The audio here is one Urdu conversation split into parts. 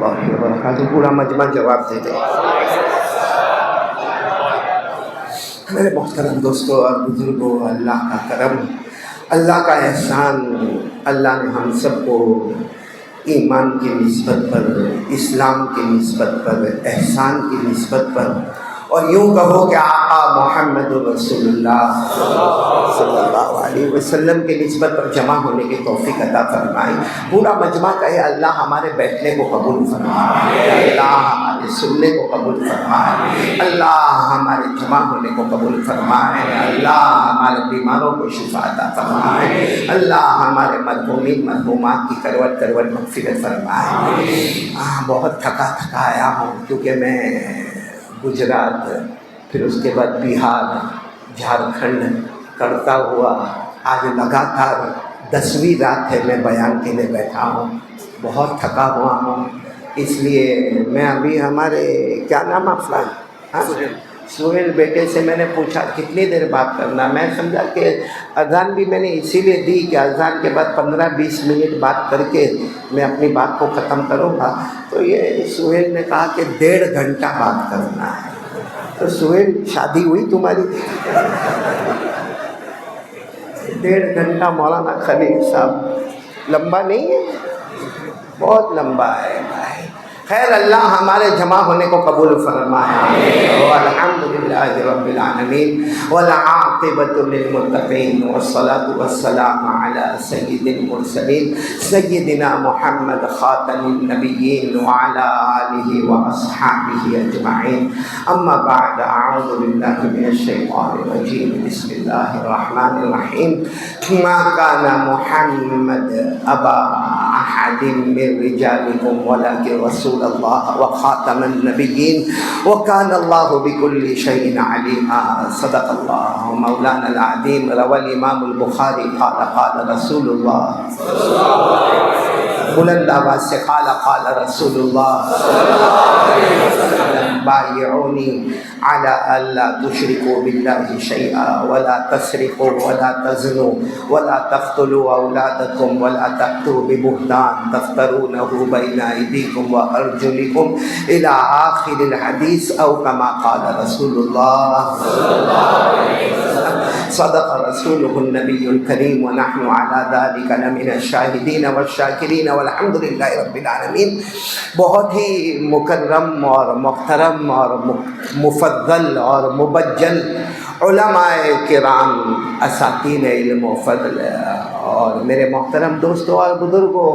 اللہ وبرکاتہ. پورا مجمع جواب دے دے. میرے محترم دوستوں اور بزرگوں، اللہ کا کرم، اللہ کا احسان، اللہ نے ہم سب کو ایمان کی نسبت پر، اسلام کی نسبت پر، احسان کی نسبت پر، اور یوں کہو کہ آقا محمد رسول اللہ صلی اللہ علیہ وسلم کی نسبت پر جمع ہونے کی توفیق عطا فرمائے. پورا مجمع کہے اللہ ہمارے بیٹھنے کو قبول فرمائے، اللہ ہمارے سننے کو قبول فرمائے، اللہ ہمارے جمع ہونے کو قبول فرمائے، اللہ ہمارے بیماروں کو شفا عطا فرمائے، اللہ ہمارے مرحومین مرحومات کی کروٹ کروٹ مغفرت فرمائے. بہت تھکا آیا ہوں، کیونکہ میں گجرات، پھر اس کے بعد بہار، جھارکھنڈ کرتا ہوا آج لگاتار 10ویں رات ہے میں بیان کے لیے بیٹھا ہوں. بہت تھکا ہوا ہوں، اس لیے میں ابھی ہمارے کیا نام آپ کا سہیل بیٹے سے میں نے پوچھا کتنی دیر بات کرنا. میں سمجھا کہ اذان بھی میں نے اسی لیے دی کہ اذان کے بعد 15-20 منٹ بات کر کے میں اپنی بات کو ختم کروں گا. تو یہ سہیل نے کہا کہ 1.5 گھنٹہ بات کرنا ہے. تو سہیل شادی ہوئی تمہاری؟ 1.5 گھنٹہ مولانا خلیل صاحب لمبا نہیں ہے؟ بہت لمبا ہے بھائی. خیر اللہ ہمارے جمع ہونے کو قبول فرمائے. والحمدللہ رب العالمین والعاقبۃ للمتقین والصلاة والسلام علی سید المرسلین سیدنا محمد خاتم النبیین وعلی آلہ واصحابہ اجمعین. اما بعد، اعوذ باللہ من الشیطان الرجیم، بسم اللہ الرحمن الرحیم. ما کان محمد ابا احد من رجالکم ولکن رسول اللہ وخاتم النبیین وکان اللہ بکل شیء علیما. صدق اللہ مولانا العظیم. روى الامام البخاری قال قال رسول اللہ، بلند آواز سے قال قال رسول اللہ، بایعونی علی الا تشرکوا باللہ شیئا ولا تسرقوا ولا تزنوا ولا تقتلوا اولادکم ولا تأتوا ببہتان تفترونہ بین ایدیکم وارجلکم الی آخر الحدیث او کما قال رسول اللہ. صدق رسولہ النبی الکریم ونحن علی ذلک لمن الشاہدین والشاکرین والحمد للہ رب العالمین. بہت ہی مکرم اور محترم اور مفضل اور مبجل علماء کرام، اساتین علم و فضل، اور میرے محترم دوستوں اور بزرگوں،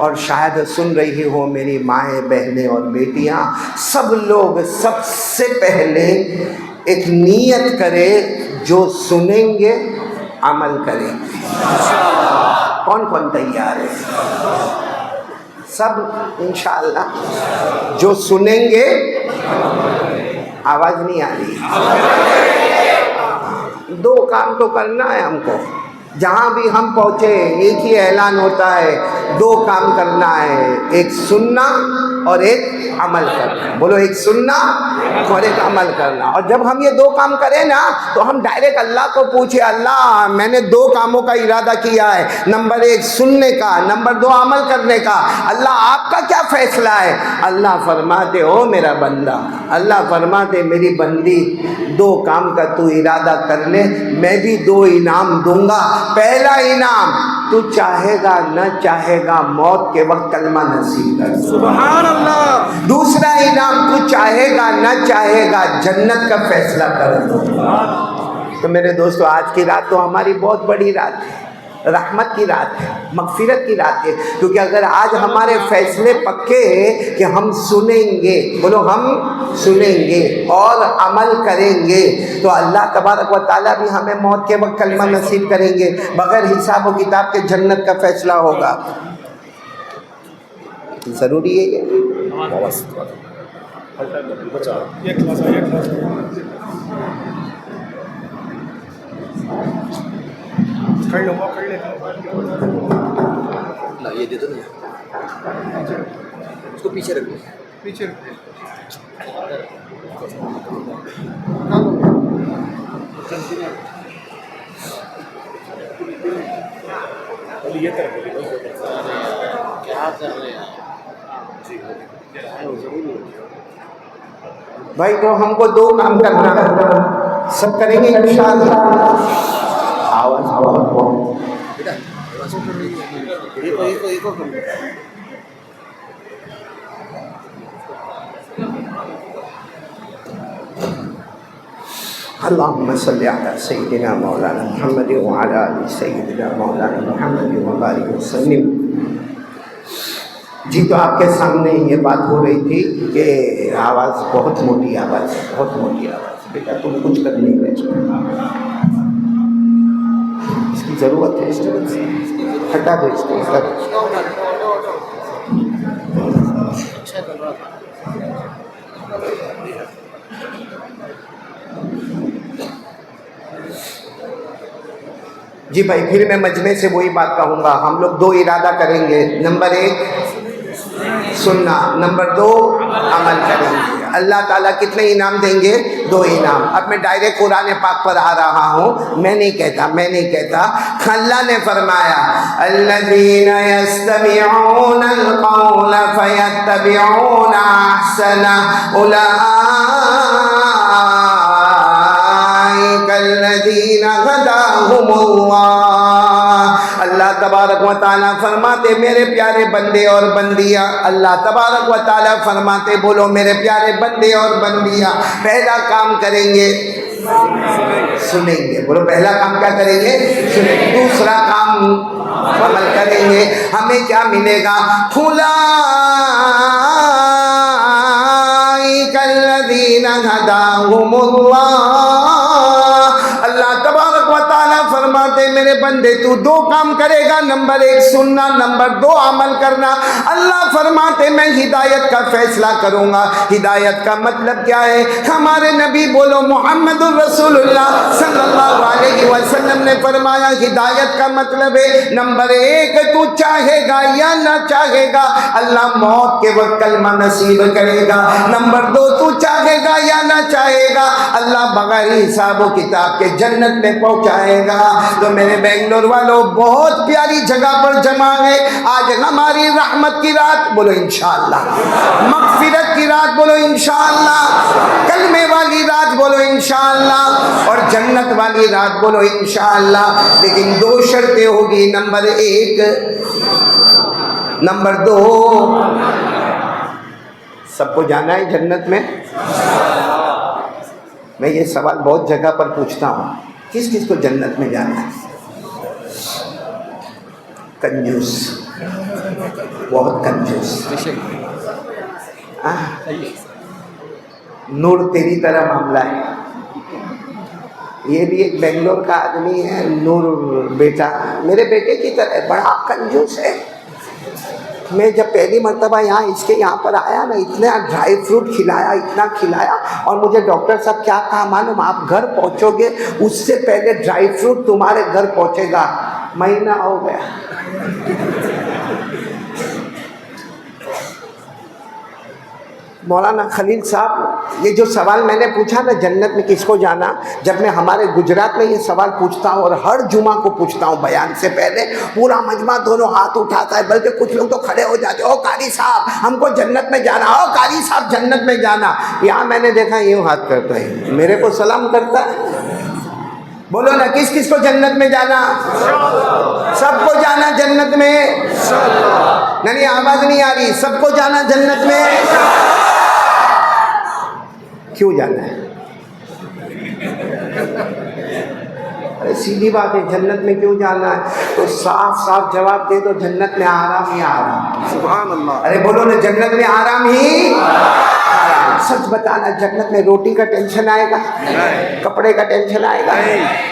اور شاید سن رہی ہو میری مائیں بہنیں اور بیٹیاں، سب لوگ سب سے پہلے ایک نیت کرے جو سنیں گے عمل کریں گے. کون کون تیار ہے؟ سب انشاءاللہ جو سنیں گے. آواز نہیں آ رہی. 2 کام تو کرنا ہے ہم کو. جہاں بھی ہم پہنچے ایک ہی اعلان ہوتا ہے، 2 کام کرنا ہے، ایک سننا اور ایک عمل کرنا. بولو، ایک سننا اور ایک عمل کرنا. اور جب ہم یہ 2 کام کریں نا تو ہم ڈائریکٹ اللہ کو پوچھے، اللہ میں نے 2 کاموں کا ارادہ کیا ہے، نمبر 1 سننے کا، نمبر 2 عمل کرنے کا. اللہ آپ کا کیا فیصلہ ہے؟ اللہ فرماتے ہو میرا بندہ، اللہ فرماتے میری بندی، 2 کام کا تو ارادہ کر لے، میں بھی 2 انعام دوں گا. پہلا انعام، تو چاہے گا نہ چاہے گا موت کے وقت کلمہ نصیب کر. سبحان اللہ. دوسرا انعام، تو چاہے گا نہ چاہے گا جنت کا فیصلہ کر دو. تو میرے دوستو، آج کی رات تو ہماری بہت بڑی رات ہے، رحمت کی رات ہے، مغفرت کی رات ہے. کیونکہ اگر آج ہمارے فیصلے پکے ہیں کہ ہم سنیں گے، بولو ہم سنیں گے اور عمل کریں گے، تو اللہ تبارک و تعالیٰ بھی ہمیں موت کے وقت کلمہ نصیب کریں گے، بغیر حساب و کتاب کے جنت کا فیصلہ ہوگا. ضروری ہے یہ. یہ دے دو نا، اس کو پیچھے رکھو، پیچھے رکھو. یہ طرف کیا کر رہے ہیں؟ بھائی تو ہم کو دو کام کرنا ہے، سب کریں گے انشاءاللہ. آواز اللهم صل على سيدنا مولانا محمد وعلى آل سيدنا مولانا محمد وبارك وسلم. جی تو آپ کے سامنے یہ بات ہو رہی تھی کہ آواز بہت موٹی آواز، بہت موٹی آواز. بیٹا تم کچھ کر نہیں رہے، اس کی ضرورت ہے، ہٹا دو اس کو. جی بھائی پھر میں مجمع سے وہی بات کہوں گا. ہم لوگ دو ارادہ کریں گے. نمبر 1 سننا، نمبر 2 عمل کریں گے. اللہ تعالیٰ کتنے انعام دیں گے؟ 2 انعام. اب میں ڈائریکٹ قرآن پاک پر آ رہا ہوں، میں نہیں کہتا. اللہ نے فرمایا الذین یستمعون القول فیتبعون احسنہ اولئک الذین ہداہم اللہ. اللہ تبارک و تعالیٰ فرماتے میرے پیارے بندے اور بندیاں، اللہ تبارک و تعالیٰ فرماتے، بولو میرے پیارے بندے اور بندیاں، پہلا کام کریں گے سنیں گے. بولو پہلا کام کیا کریں گے؟ سنیں گے. دوسرا کام عمل کریں گے. ہمیں کیا ملے گا؟ اولئک الذین ہداہم اللہ. اللہ تبارک و تعالیٰ فرماتے میرے بندے تو 2 کام کرے گا، نمبر 1 سننا، نمبر 2 عمل کرنا. اللہ فرماتے میں ہدایت کا فیصلہ کروں گا. ہدایت کا مطلب کیا ہے؟ ہمارے نبی بولو محمد الرسول اللہ صلی اللہ علیہ وسلم نے فرمایا ہدایت کا مطلب ہے نمبر 1 تو چاہے گا یا نہ چاہے گا اللہ موت کے وقت کلمہ نصیب کرے گا. نمبر 2 تو چاہے گا یا نہ چاہے گا اللہ بغیر حساب و کتاب کے جنت میں پہنچائے گا. تو میرے بنگلور والوں بہت پیاری جگہ پر جمع ہے. آج ہماری رحمت کی رات، بولو انشاءاللہ. مغفرت کی رات، بولو انشاءاللہ. کلمے والی رات، بولو انشاءاللہ. اور جنت والی رات، بولو انشاءاللہ. لیکن 2 شرطیں ہوگی. نمبر 1، نمبر 2 سب کو جانا ہے جنت میں. میں یہ سوال بہت جگہ پر پوچھتا ہوں، کس کس کو جنت میں جانا ہے؟ کنجوس، بہت کنجوس. نور تیری طرح معاملہ ہے. یہ بھی ایک بنگلور کا آدمی ہے، نور بیٹا، میرے بیٹے کی طرح بڑا کنجوس ہے. میں جب پہلی مرتبہ اس کے یہاں پر آیا نا، اتنا ڈرائی فروٹ کھلایا، اتنا کھلایا. اور مجھے ڈاکٹر صاحب کیا کہا معلوم؟ آپ گھر پہنچو گے اس سے پہلے ڈرائی فروٹ تمہارے گھر پہنچے گا. مہینہ ہو گیا. مولانا خلیل صاحب، یہ جو سوال میں نے پوچھا نا جنت میں کس کو جانا، جب میں ہمارے گجرات میں یہ سوال پوچھتا ہوں اور ہر جمعہ کو پوچھتا ہوں بیان سے پہلے، پورا مجمع دونوں ہاتھ اٹھاتا ہے، بلکہ کچھ لوگ تو کھڑے ہو جاتے، او قاری صاحب ہم کو جنت میں جانا، او قاری صاحب جنت میں جانا. یہاں میں نے دیکھا یوں ہاتھ کرتا ہے، میرے کو سلام کرتا ہے. بولو نا کس کس کو جنت میں جانا؟ سب کو جانا جنت میں. نہیں آواز نہیں آ رہی. سب کو جانا جنت میں. کیوں جانا ہے؟ ارے سیدھی بات ہے، جنت میں کیوں جانا ہے؟ تو صاف صاف جواب دے دو، جنت میں آرام ہی آرام. سبحان اللہ. ارے بولو نا جنت میں آرام ہی آرام. سچ بتانا، جنت میں روٹی کا ٹینشن آئے گا؟ کپڑے کا ٹینشن آئے گا؟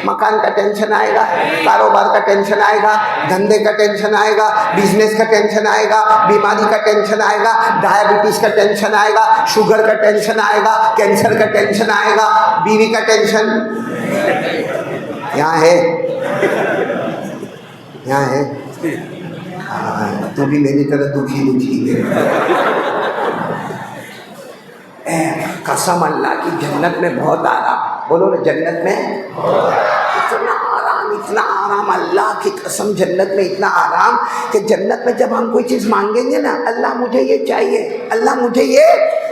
مکان کا ٹینشن آئے گا؟ کاروبار کا ٹینشن آئے گا؟ دھندے کا ٹینشن آئے گا؟ بزنس کا ٹینشن آئے گا؟ بیماری کا ٹینشن آئے گا؟ ڈائبٹیز کا ٹینشن آئے گا؟ شوگر کا ٹینشن آئے گا؟ کینسر کا ٹینشن آئے گا؟ بیوی کا ٹینشن یہاں ہے؟ یہاں ہے؟ تو بھی میری طرح دکھی ہے. قسم اللہ کی جنت میں بہت آرام. بولو نا جنت میں اتنا اتنا آرام، اللہ کی قسم جنت میں اتنا آرام کہ جنت میں جب ہم کوئی چیز مانگیں گے نا، اللہ مجھے یہ چاہیے، اللہ مجھے یہ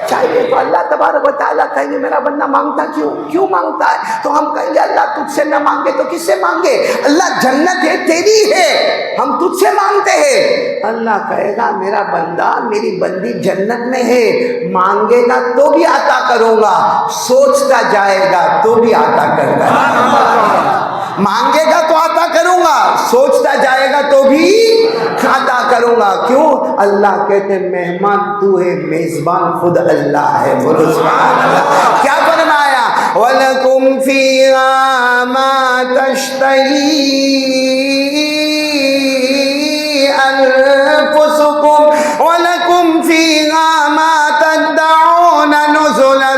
چاہیے، تو اللہ تبارک و تعالیٰ کہیں گے میرا بندہ مانگتا کیوں مانگتا ہے؟ تو ہم کہیں گے اللہ تجھ سے نہ مانگے تو کس سے مانگے؟ اللہ جنت ہے تیری ہے، ہم تجھ سے مانگتے ہیں۔ اللہ کہے گا میرا بندہ میری بندی جنت میں ہے، مانگے گا تو بھی عطا کروں گا، سوچتا جائے گا تو بھی عطا کرتا ہے، مانگے گا تو عطا کروں گا، سوچتا جائے گا تو بھی عطا کروں گا۔ کیوں؟ اللہ کہتے ہیں مہمان تو ہے، میزبان خود اللہ ہے۔ بولو سبحان اللہ۔ کیا فرمایا؟ وَلَكُمْ فِيهَا مَا تَشْتَهِي أَنفُسُكُمْ وَلَكُمْ فِيهَا مَا تَدَّعُونَ نُزُلًا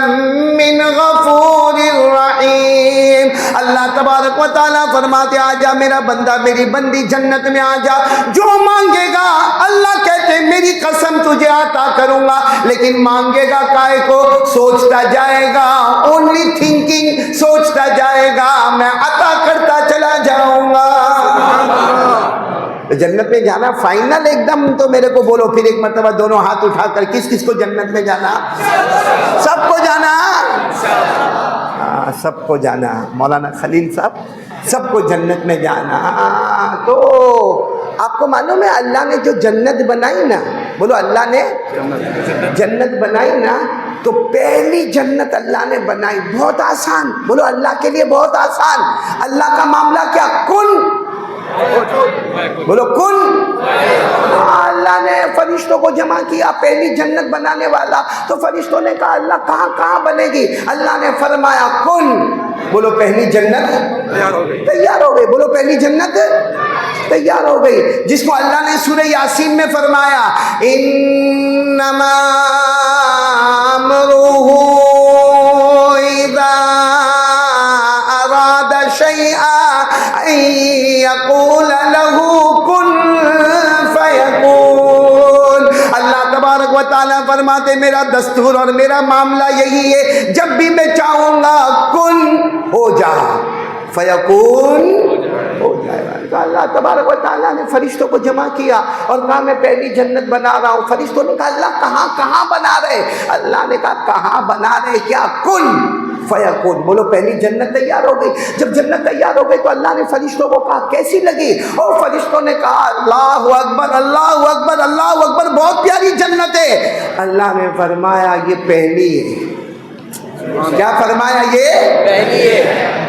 مِّنْ غَفُورٍ رَّحِيمٍ۔ اللہ تبارک و تعالیٰ فرماتے آ جا میرا بندہ میری بندی جنت میں آ جا، جو مانگے گا اللہ کہتے میری قسم تجھے عطا کروں گا، لیکن مانگے گا کائے کو؟ سوچتا جائے گا، اونلی تھنکنگ، سوچتا جائے گا، میں عطا کرتا چلا جاؤں گا۔ جنت میں جانا فائنل ایک دم، تو میرے کو بولو پھر ایک مرتبہ دونوں ہاتھ اٹھا کر، کس کس کو جنت میں جانا؟ سب کو جانا، سب کو جانا۔ مولانا خلیل صاحب سب کو جنت میں جانا۔ تو آپ کو معلوم ہے اللہ نے جو جنت بنائی نا، بولو اللہ نے جنت بنائی نا، تو پہلی جنت اللہ نے بنائی بہت آسان، بولو اللہ کے لیے بہت آسان۔ اللہ کا معاملہ کیا؟ کن، بولو کن۔ اللہ نے فرشتوں کو جمع کیا، پہلی جنت بنانے والا، تو فرشتوں نے کہا اللہ کہاں بنے گی؟ اللہ نے فرمایا کن، بولو پہلی جنت تیار ہو گئی، بولو پہلی جنت تیار ہو گئی، جس کو اللہ نے سورہ یاسین میں فرمایا انما امرہ اذا اراد شیئا ان یقول له کن فیکون۔ اللہ تبارک و تعالیٰ فرماتے میرا دستور اور میرا معاملہ یہی ہے، جب بھی میں چاہوں گا کن ہو جا فیکون ہو جائے گا۔ تو اللہ تبارک و تعالیٰ نے فرشتوں کو جمع کیا اور کہا میں پہلی جنت بنا رہا ہوں۔ فرشتوں نے کہا اللہ کہاں بنا رہے؟ اللہ نے کہا کہاں بنا رہے کیا؟ کن فیکون، بولو پہلی جنت تیار ہو گئی۔ جب جنت تیار ہو گئی تو اللہ نے فرشتوں کو کہا کیسی لگی؟ اور فرشتوں نے کہا اللہ اکبر اللہ اکبر اللہ اکبر، بہت پیاری جنت ہے۔ اللہ نے فرمایا یہ پہلی ہے۔ کیا فرمایا؟ یہ پہلی ہے،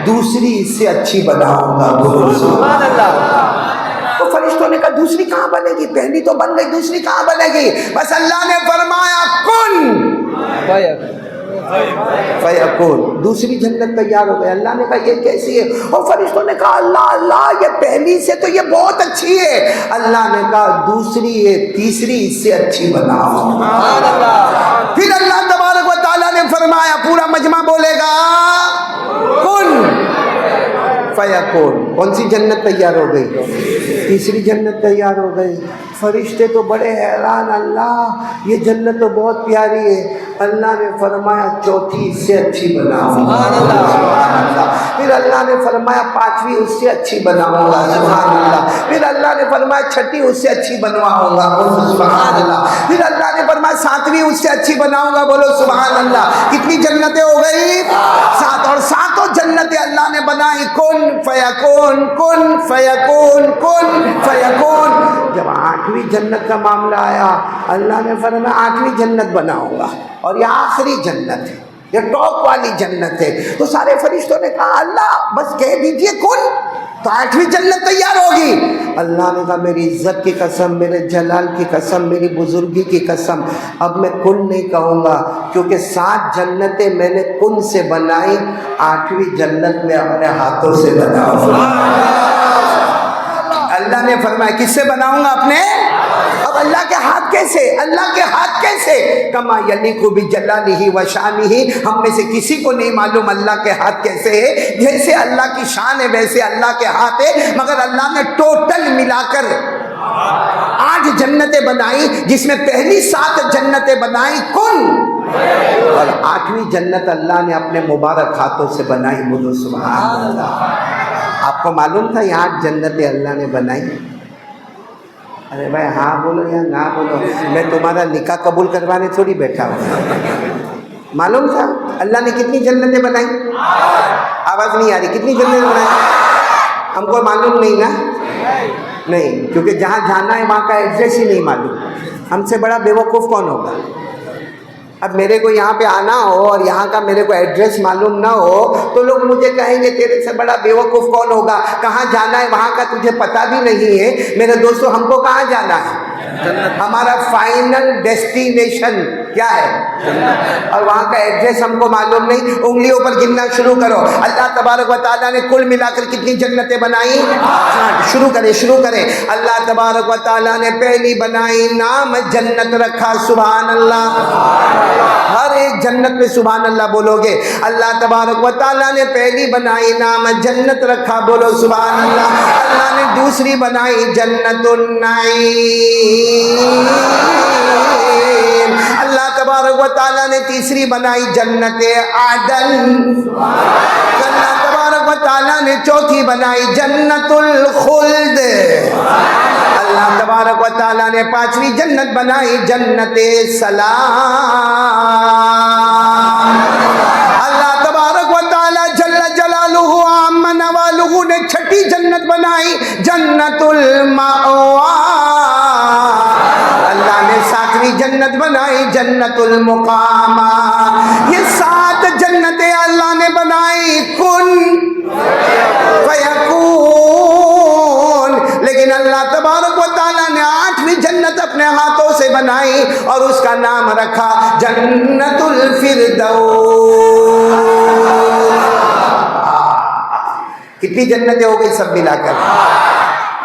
دوسری اس سے اچھی بناؤں گا۔ سبحان اللہ۔ تو فرشتوں نے کہا دوسری کہاں بنے گی؟ پہلی تو بن گئی، دوسری کہاں بنے گی؟ بس اللہ نے فرمایا کن فیکون، دوسری جنت تیار ہو گئی۔ اللہ نے کہا یہ کیسی ہے؟ اور فرشتوں نے کہا اللہ یہ پہلی سے تو یہ بہت اچھی ہے۔ اللہ نے کہا دوسری ہے، تیسری اس سے اچھی بناؤ۔ پھر اللہ تبارک و تعالیٰ نے فرمایا، پورا مجمع بولے گا کن فیکون۔ کون سی جنت تیار ہو گئی؟ تیسری جنت تیار ہو گئی۔ فرشتے تو بڑے حیران، اللہ یہ جنت تو بہت پیاری ہے۔ اللہ نے فرمایا چوتھی اس سے اچھی بناؤ۔ سبحان اللہ۔ پھر اللہ نے فرمایا پانچویں اس سے اچھی بناؤں گا۔ سبحان اللہ۔ پھر اللہ نے فرمایا چھٹی اس سے اچھی بنواؤں گا۔ سبحان اللہ۔ پھر اللہ نے فرمایا ساتویں اس سے اچھی بناؤں گا۔ بولو سبحان اللہ۔ کتنی جنتیں ہو گئی؟ سات، اور ساتوں جنتیں اللہ نے بنائی کن فیکون کن فیکون کن فیکون۔ جب آٹھویں جنت کا معاملہ آیا اللہ نے فرمایا آٹھویں جنت بناؤں گا، اور یہ آخری جنت ہے، یہ ٹاپ والی جنت ہے۔ تو سارے فرشتوں نے کہا اللہ بس کہہ دیجئے کن تو آٹھویں جنت تیار ہوگی۔ اللہ نے کہا میری عزت کی قسم، میرے جلال کی قسم، میری بزرگی کی قسم، اب میں کن نہیں کہوں گا، کیونکہ 7 جنتیں میں نے کن سے بنائی، 8ویں جنت میں اپنے ہاتھوں سے بناؤں گا۔ اللہ نے فرمایا کس سے بناؤں گا؟ اپنے۔ اب اللہ کے ہاتھ کیسے؟ اللہ کے ہاتھ کیسے؟ کما یلیق بجلالہ و شانہ، ہم میں سے کسی کو نہیں معلوم اللہ کے ہاتھ کیسے ہے۔ جیسے اللہ کی شان ہے ویسے اللہ کے ہاتھ ہے، مگر اللہ نے ٹوٹل ملا کر 8 جنتیں بنائی، جس میں پہلی 7 جنتیں بنائی کن، اور 8ویں جنت اللہ نے اپنے مبارک ہاتھوں سے بنائی۔ بولو سبحان اللہ۔ آپ کو معلوم تھا یہ 8 جنتیں اللہ نے بنائی؟ ارے بھائی ہاں بولو یا نہ بولو، میں تمہارا نکاح قبول کروانے تھوڑی بیٹھا ہوں۔ معلوم تھا اللہ نے کتنی جنتیں بنائی؟ آواز نہیں آ رہی، کتنی جنتیں بنائی؟ ہم کو معلوم نہیں نا؟ نہیں، کیونکہ جہاں جانا ہے وہاں کا ایڈریس ہی نہیں معلوم۔ ہم سے بڑا بیوقوف کون ہوگا؟ اب میرے کو یہاں پہ آنا ہو اور یہاں کا میرے کو ایڈریس معلوم نہ ہو تو لوگ مجھے کہیں گے تیرے سے بڑا بیوقوف کون ہوگا؟ کہاں جانا ہے وہاں کا تجھے پتہ بھی نہیں ہے۔ میرے دوستو، ہم کو کہاں جانا ہے؟ ہمارا فائنل ڈیسٹینیشن کیا ہے؟ اور وہاں کا ایڈریس ہم کو معلوم نہیں۔ انگلیوں پر گننا شروع کرو۔ اللہ تبارک و تعالیٰ نے کل ملا کر کتنی جنتیں بنائی؟ شروع کریں۔ اللہ تبارک و تعالیٰ نے پہلی بنائی، نام جنت رکھا، سبحان اللہ۔ ہر ایک جنت میں سبحان اللہ بولو گے۔ اللہ تبارک و تعالیٰ نے پہلی بنائی، نام جنت رکھا، بولو سبحان اللہ۔ اللہ نے دوسری بنائی جنت النعیم۔ اللہ تبارک و تعالیٰ نے تیسری بنائی جنت عدن۔ اللہ تبارک و تعالیٰ نے چوتھی بنائی جنت الخلد۔ اللہ تبارک و تعالیٰ نے پانچویں جنت بنائی جنت سلام۔ اللہ تبارک و تعالیٰ جل جلالہ عم نوالہ نے چھٹی جنت بنائی جنت المأوا۔ اللہ نے ساتویں جنت بنائی جنت المقامہ۔ یہ 7 جنتیں اللہ نے بنائی، کن فیکون۔ لیکن اللہ تبارک و تعالیٰ نے 8ویں جنت اپنے ہاتھوں سے بنائی اور اس کا نام رکھا جنت الفردوس۔ کتنی جنتیں ہو گئی سب ملا کر؟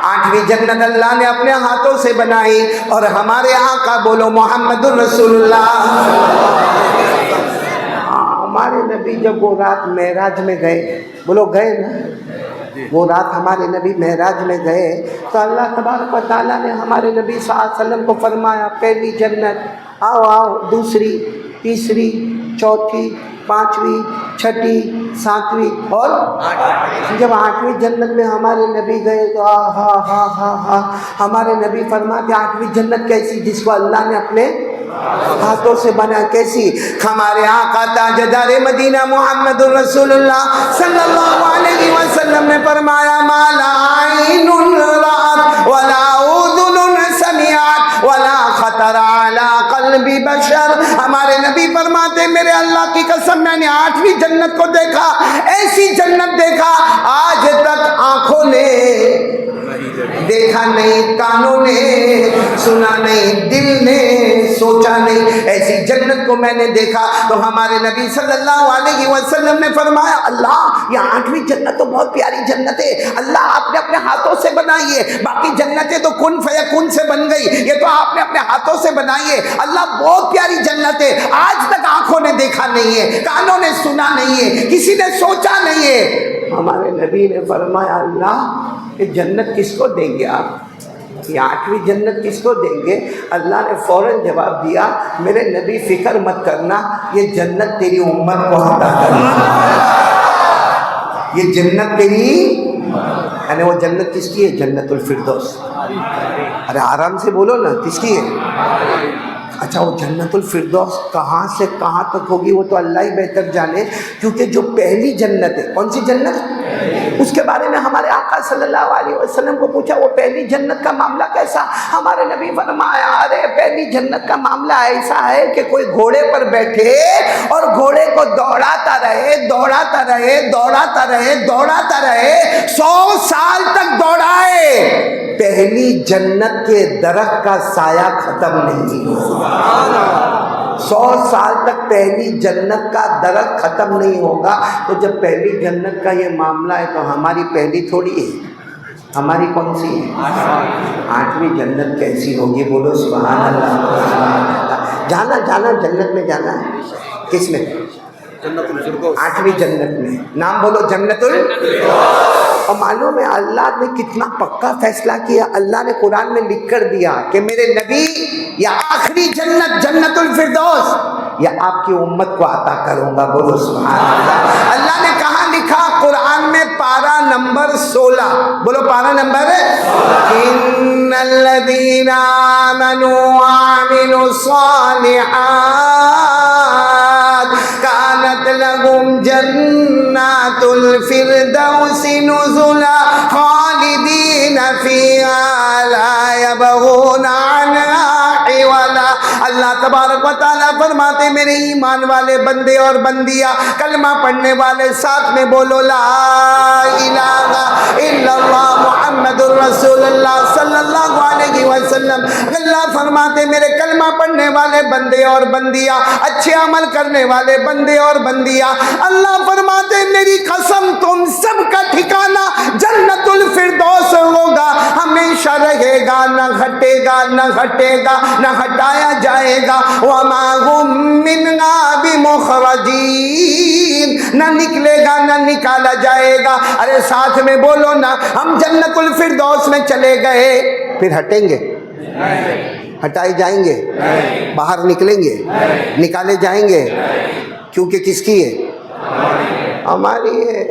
8ویں جنت اللہ نے اپنے ہاتھوں سے بنائی۔ اور ہمارے آقا بولو محمد الرسول اللہ۔ ہمارے نبی جب وہ رات معراج میں گئے، بولو گئے نا، وہ رات ہمارے نبی معراج میں گئے تو اللہ تبارک و تعالیٰ نے ہمارے نبی صلی اللہ علیہ وسلم کو فرمایا پہلی جنت آؤ، دوسری، تیسری، چوتھی، پانچویں، چھٹی، ساتویں اور جب 8ویں جنت میں ہمارے نبی گئے تو ہمارے نبی فرماتے 8ویں جنت کیسی جس کو اللہ نے اپنے ہاتھوں سے بنا؟ کیسی؟ ہمارے آقا تاجدار مدینہ محمد رسول اللہ صلی اللہ علیہ وسلم نے فرمایا ما لا عین رأت ولا اذن سمعت ولا خطر علی قلب بشر۔ ہمارے نبی فرماتے میرے اللہ کی قسم میں نے 8ویں جنت کو دیکھا، ایسی جنت دیکھا آج تک آنکھوں نے دیکھا نہیں، کانوں نے سنا نہیں، دل نے سوچا نہیں، ایسی جنت کو میں نے دیکھا۔ تو ہمارے نبی صلی اللہ علیہ وسلم نے فرمایا اللہ یہ 8ویں جنت تو بہت پیاری جنت ہے، اللہ آپ نے اپنے ہاتھوں سے بنائی ہے، باقی جنتیں تو کن فیکون سے بن گئی، یہ تو آپ نے اپنے ہاتھوں سے بنائی ہے، اللہ بہت پیاری جنت ہے، آج تک آنکھوں نے دیکھا نہیں ہے، کانوں نے سنا نہیں ہے، کسی نے سوچا نہیں ہے۔ ہمارے نبی نے فرمایا اللہ یہ جنت کس کو دیں گے آپ؟ یہ 8ویں جنت کس کو دیں گے؟ اللہ نے فوراً جواب دیا میرے نبی فکر مت کرنا، یہ جنت تیری امت کو عطا کرنا، یہ جنت تیری، یعنی وہ جنت کس کی ہے؟ جنت الفردوس۔ ارے آرام سے بولو نا، کس کی ہے؟ اچھا وہ جنت الفردوس کہاں سے کہاں تک ہوگی وہ تو اللہ ہی بہتر جانے، کیونکہ جو پہلی جنت ہے، کون سی جنت؟ اس کے بارے میں ہمارے آقا صلی اللہ علیہ وسلم کو پوچھا وہ پہلی جنت کا معاملہ کیسا؟ ہمارے نبی فرمایا ارے پہلی جنت کا معاملہ ایسا ہے کہ کوئی گھوڑے پر بیٹھے اور گھوڑے کو دوڑاتا رہے 100 سال تک دوڑائے، پہلی جنت کے درخت کا سایہ ختم نہیں ہوگا۔ 100 سال تک پہلی جنت کا درخت ختم نہیں ہوگا۔ تو جب پہلی جنت کا یہ معاملہ ہے تو ہماری پہلی تھوڑی ہے، ہماری کون سی ہے؟ 8ویں جنت کیسی ہوگی؟ بولو سبحان اللہ۔ جانا جنت میں جانا ہے، کس میں؟ 8ویں جنت میں، نام بولو جنت اور معلوم ہے اللہ نے کتنا پکا فیصلہ کیا، اللہ نے قرآن میں لکھ کر دیا کہ میرے نبی یا آخری جنت جنت الفردوس یا آپ کی امت کو عطا کروں گا، بولو سبحان اللہ۔ اللہ نے کہاں لکھا؟ قرآن میں پارہ نمبر 16. بولو پارہ نمبر 16. ان الذین آمنوا وعملوا الصالحات كانت لهم جنات الفردوس نزلا خالدین فیہا لا یبغون عنہا حولا. اللہ تبارک و تعالیٰ فرماتے میرے ایمان والے بندے اور بندیاں کلمہ پڑھنے والے ساتھ میں بولو لا الہ الا اللہ محمد الرسول اللہ صلی اللہ علیہ وسلم. اللہ فرماتے میرے کلمہ پڑھنے والے بندے اور بندیاں اچھے عمل کرنے والے بندے اور بندیاں اللہ فرماتے میری قسم تم سب کا ٹھکانہ جنت الفردوس ہوگا, ہمیشہ رہے گا, نہ گھٹے گا نہ گھٹے گا نہ ہٹایا جائے گا. وما هم منها بمخرجین, نہ نکلے گا نہ نکالا جائے گا. ارے ساتھ میں بولو نا, ہم جنت الفردوس میں چلے گئے پھر ہٹیں گے, ہٹائے جائیں گے, باہر نکلیں گے, نکالے جائیں گے, کیونکہ کس کی ہے؟ ہماری ہے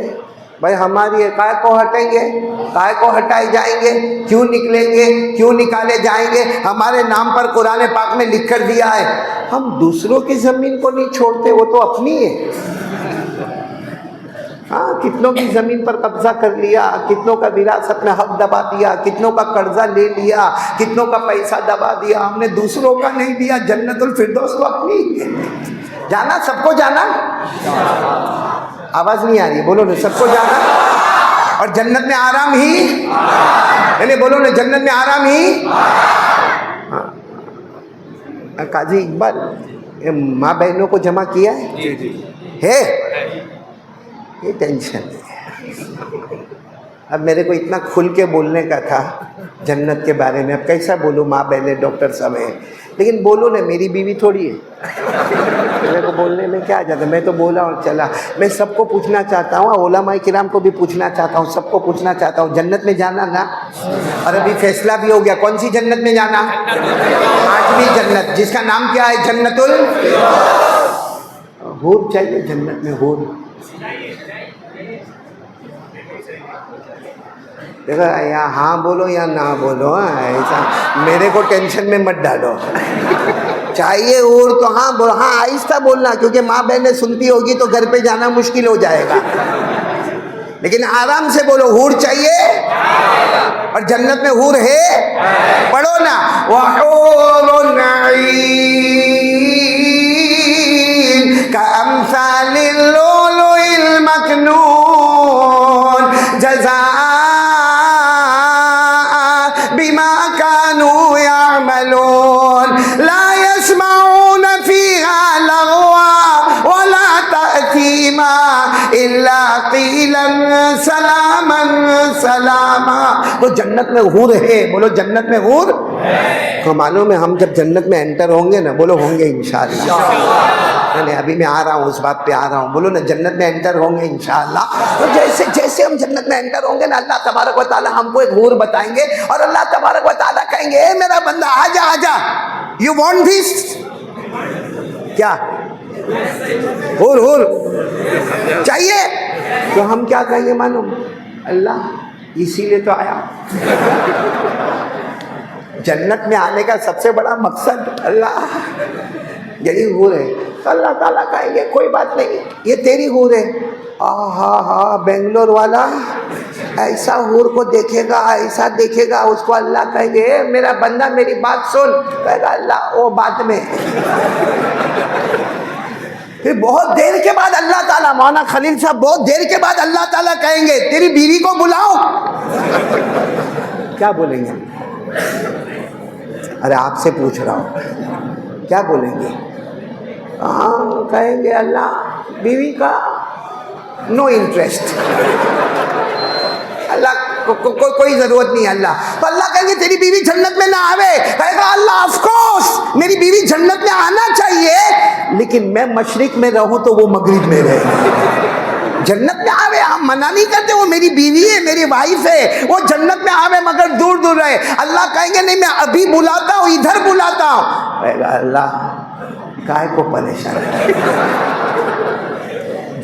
بھائی, ہماری ہے. کائے کو ہٹیں گے, کائے کو ہٹائے جائیں گے, کیوں نکلیں گے, کیوں نکالے جائیں گے؟ ہمارے نام پر قرآن پاک میں لکھ کر دیا ہے. ہم دوسروں کی زمین کو نہیں چھوڑتے, وہ تو اپنی ہے. ہاں, کتنوں کی زمین پر قبضہ کر لیا, کتنوں کا وراثت میں حق دبا دیا, کتنوں کا قرضہ لے لیا, کتنوں کا پیسہ دبا دیا, ہم نے دوسروں کا نہیں دیا. جنت الفردوس تو اپنی ہے. جانا سب کو جانا, آواز نہیں آ رہی, بولو نا سب کو جانا, اور جنت میں آرام ہی, یعنی بولو نا جنت میں آرام ہی. قاضی اقبال ماں بہنوں کو جمع کیا ہے, یہ ٹینشن ہے. اب میرے کو اتنا کھل کے بولنے کا تھا جنت کے بارے میں, اب کیسا بولوں؟ ماں بہنیں ڈاکٹر صاحب ہیں, لیکن بولو نا, میری بیوی تھوڑی ہے, میرے کو بولنے میں کیا جاتا, میں تو بولا اور چلا. میں سب کو پوچھنا چاہتا ہوں, علماء کرام کو بھی پوچھنا چاہتا ہوں, سب کو پوچھنا چاہتا ہوں, جنت میں جانا نا؟ اور ابھی فیصلہ بھی ہو گیا, کون سی جنت میں جانا؟ 8ویں جنت, جس کا نام کیا ہے؟ جنت الحور. چاہیے جنت میں حور. دیکھو یا ہاں بولو یا نہ بولو, ایسا میرے کو ٹینشن میں مت ڈالو. چاہیے اور تو ہاں بولو, ہاں آہستہ بولنا, کیونکہ ماں بہنیں سنتی ہوگی تو گھر پہ جانا مشکل ہو جائے گا. لیکن آرام سے بولو, حور چاہیے, اور جنت میں حور ہے. پڑھو نا, وحور عین کامثال اللؤلؤ المکنون جزاء بما كانوا يعملون لا يسمعون فيها لغوا ولا تأثيما إلا قيلا سلاما سلاما. وہ جنت میں حور ہے, بولو جنت میں حور تو معلوم ہے. ہم جب جنت میں انٹر ہوں گے نا, بولو ہوں گے انشاءاللہ. نہیں, ابھی میں آ رہا ہوں, اس بات پہ آ رہا ہوں. بولو نا جنت میں انٹر ہوں گے انشاءاللہ. تو جیسے جیسے ہم جنت میں انٹر ہوں گے نا, اللہ تبارک و تعالیٰ ہم کو ایک حور بتائیں گے, اور اللہ تبارک و تعالیٰ کہیں گے, اے میرا بندہ آجا آجا, یو وانٹ دس, کیا حور حور چاہیے؟ تو ہم کیا کہیں گے معلوم؟ اللہ اسی لیے تو آیا. جنت میں آنے کا سب سے بڑا مقصد اللہ یہی حور ہے. تو اللہ تعالیٰ کہیں گے کوئی بات نہیں, یہ تیری حور ہے. ہاں بنگلور والا ایسا حور کو دیکھے گا, ایسا دیکھے گا, اس کو اللہ کہیں گے میرا بندہ میری بات سن. کہے گا اللہ وہ بات میں. پھر بہت دیر کے بعد اللہ تعالیٰ, مولانا خلیل صاحب, بہت دیر کے بعد اللہ تعالیٰ کہیں گے تیری بیوی کو بلاؤ. کیا بولیں گے؟ ارے آپ سے پوچھ رہا ہوں, کیا بولیں گے؟ ہاں کہیں گے اللہ بیوی کا نو انٹرسٹ, اللہ کوئی ضرورت نہیں اللہ. تو اللہ کہیں گے تیری بیوی جنت میں نہ آوے. کہے گا اللہ آف کورس میری بیوی جنت میں آنا چاہیے, لیکن میں مشرق میں رہوں تو وہ مغرب میں رہے. جنت میں آوے, ہم منع نہیں کرتے, وہ میری بیوی ہے, میری وائف ہے, وہ جنت میں آوے مگر دور دور رہے. اللہ کہیں گے نہیں, میں ابھی بلاتا ہوں, ادھر بلاتا ہوں. کہے گا اللہ کائے کو پریشان ہے.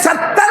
70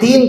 3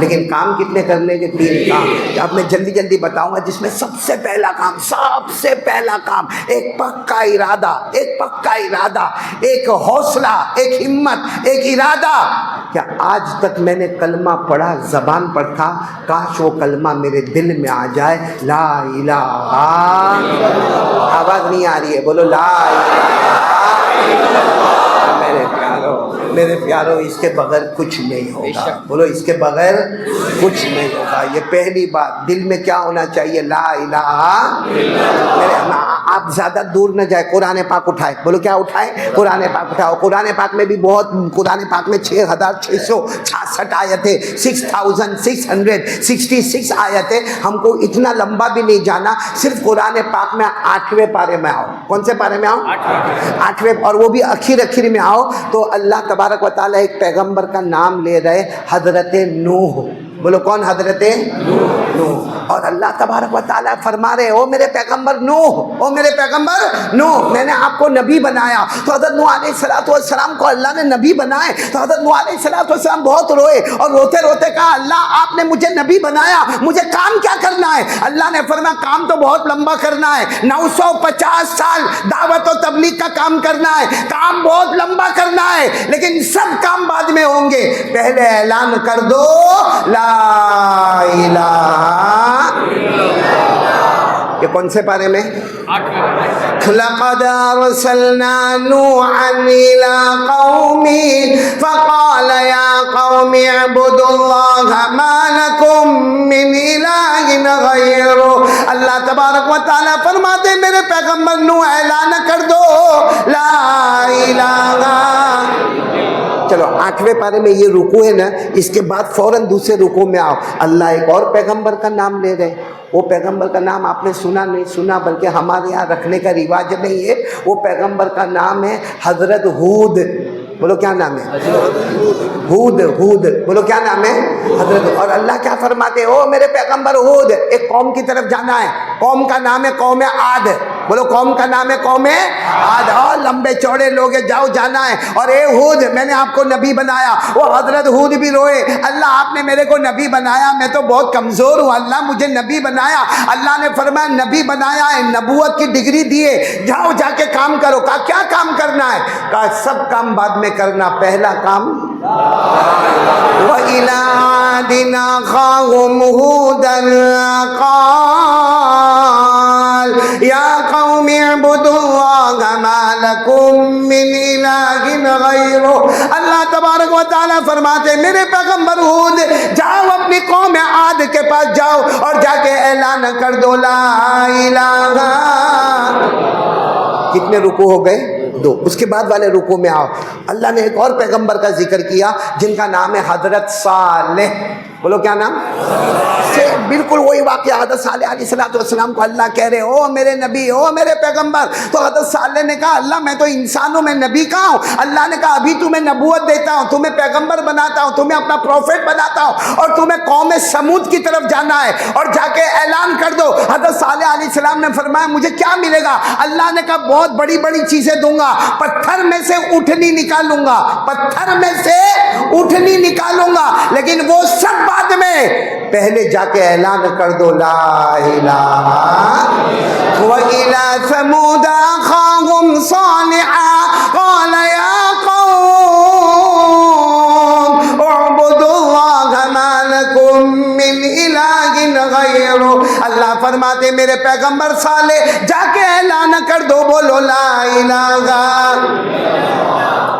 لیکن کام کتنے کرنے کے؟ 3 کام. اب میں جلدی جلدی بتاؤں گا، جس میں سب سے پہلا کام ایک پکا ارادہ، ایک حوصلہ، ایک ہمت، ایک ارادہ. کیا آج تک میں نے کلمہ پڑھا، زبان پر تھا، کاش وہ کلمہ میرے دل میں آ جائے. لا الہ، آواز نہیں آ رہی ہے، بولو لا الہ. میرے پیارو اس کے بغیر کچھ نہیں ہوگا. بولو اس کے بغیر کچھ نہیں ہوگا. یہ پہلی بات دل میں کیا ہونا چاہیے؟ لا الہ. آپ زیادہ دور نہ جائے، قرآن پاک اٹھائے. بولو کیا اٹھائے؟ قرآن پاک اٹھاؤ. قرآن پاک میں بھی بہت، قرآن پاک میں 6666 آیتیں، 6666 آیتیں. ہم کو اتنا لمبا بھی نہیں جانا، صرف قرآن پاک میں 8ویں پارے میں آؤ. کون سے پارے میں آؤ؟ 8ویں. اور وہ بھی اخیر میں آؤ تو اللہ تبارک و تعالیٰ ایک پیغمبر کا نام لے رہے، حضرت نوح. بولو کون؟ حضرت نوح. اور اللہ تبارک و تعالیٰ فرما رہے، او میرے پیغمبر نوح، میں نے آپ کو نبی بنایا. تو حضرت نوح علیہ السلام کو اللہ نے نبی بنائے تو حضرت نوح علیہ السلام بہت روئے، اور روتے روتے کہا، اللہ آپ نے مجھے نبی بنایا، مجھے کام کیا کرنا ہے؟ اللہ نے فرمایا کام تو بہت لمبا کرنا ہے، 950 سال دعوت و تبلیغ کا کام کرنا ہے، کام بہت لمبا کرنا ہے، لیکن سب کام بعد میں ہوں گے. پہلے اعلان کر دو لا الہ. یہ کون سے پارے میں؟ لقد ارسلنا نوحا الى قومه فقال يا قوم اعبدوا الله ما لكم من اله غيره. اللہ تبارک و تعالیٰ فرماتے میرے پیغمبر نوح اعلان کر دو لا الہ. چلو 8ویں پارے میں یہ رکوع ہے نا، اس کے بعد فوراً دوسرے رکوع میں آؤ. اللہ ایک اور پیغمبر کا نام لے رہے. وہ پیغمبر کا نام آپ نے سنا نہیں سنا، بلکہ ہمارے یہاں رکھنے کا رواج نہیں ہے. وہ پیغمبر کا نام ہے حضرت ہود. بولو کیا نام ہے؟ ہود. بولو کیا نام ہے؟ حضرت. اور اللہ کیا فرماتے، او میرے پیغمبر ہود، ایک قوم کی طرف جانا ہے. قوم کا نام ہے قوم عاد. بولو قوم کا نام ہے قوم عاد. اور لمبے چوڑے لوگ ہیں، جاؤ جانا ہے. اور اے ہود، میں نے آپ کو نبی بنایا. وہ حضرت ہود بھی روئے، اللہ آپ نے میرے کو نبی بنایا، میں تو بہت کمزور ہوں، اللہ مجھے نبی بنایا. اللہ نے فرمایا نبی بنایا ہے، نبوت کی ڈگری دیے، جاؤ جا کے کام کرو. کہا کیا کام کرنا ہے؟ کہا سب کام بعد میں کرنا، پہلا کام وَإِلَىٰ عَادٍ أَخَاهُمْ هُودًا قَالَ يَا قَوْمِ اعْبُدُوا اللَّهَ مَا لَكُم مِّنْ إِلَٰهٍ غَيْرُهُ. اللہ تبارک و تعالیٰ فرماتے میرے پیغمبر ہود، جاؤ اپنی قوم عاد کے پاس جاؤ اور جا کے اعلان کر دو لا الہ. کتنے رکوع ہو گئے؟ 2. اس کے بعد والے رکوع میں آؤ. اللہ نے ایک اور پیغمبر کا ذکر کیا جن کا نام ہے حضرت صالح. بولو کیا نام؟ بالکل وہی واقعہ. حضرت صالح علیہ السلام کو اللہ کہہ رہے او میرے نبی، او میرے پیغمبر. تو حضرت صالح نے کہا اللہ میں تو انسان ہوں، میں نبی کہاں ہوں؟ اللہ نے کہا ابھی تمہیں نبوت دیتا ہوں، تمہیں پیغمبر بناتا ہوں، تمہیں اپنا پروفیٹ بناتا ہوں، اور تمہیں قوم سمود کی طرف جانا ہے اور جا کے اعلان کر دو. حضرت صالح علیہ السلام نے فرمایا مجھے کیا ملے گا؟ اللہ نے کہا بہت بڑی بڑی چیزیں دوں گا، پتھر میں سے اٹھنی نکالوں گا، پتھر میں سے اٹھنی نکالوں گا، لیکن وہ سب بعد میں، پہلے جا کے اعلان کر دو لا الہ. وَإِلَىٰ ثَمُودَ أَخَاهُمْ صَالِحًا قَالَ يَا قَوْمِ اعْبُدُوا اللَّهَ مَا لَكُم مِّنْ إِلَٰهٍ غَيْرُهُ. اللہ فرماتے میرے پیغمبر صالح جا کے اعلان کر دو، بولو لا الہ.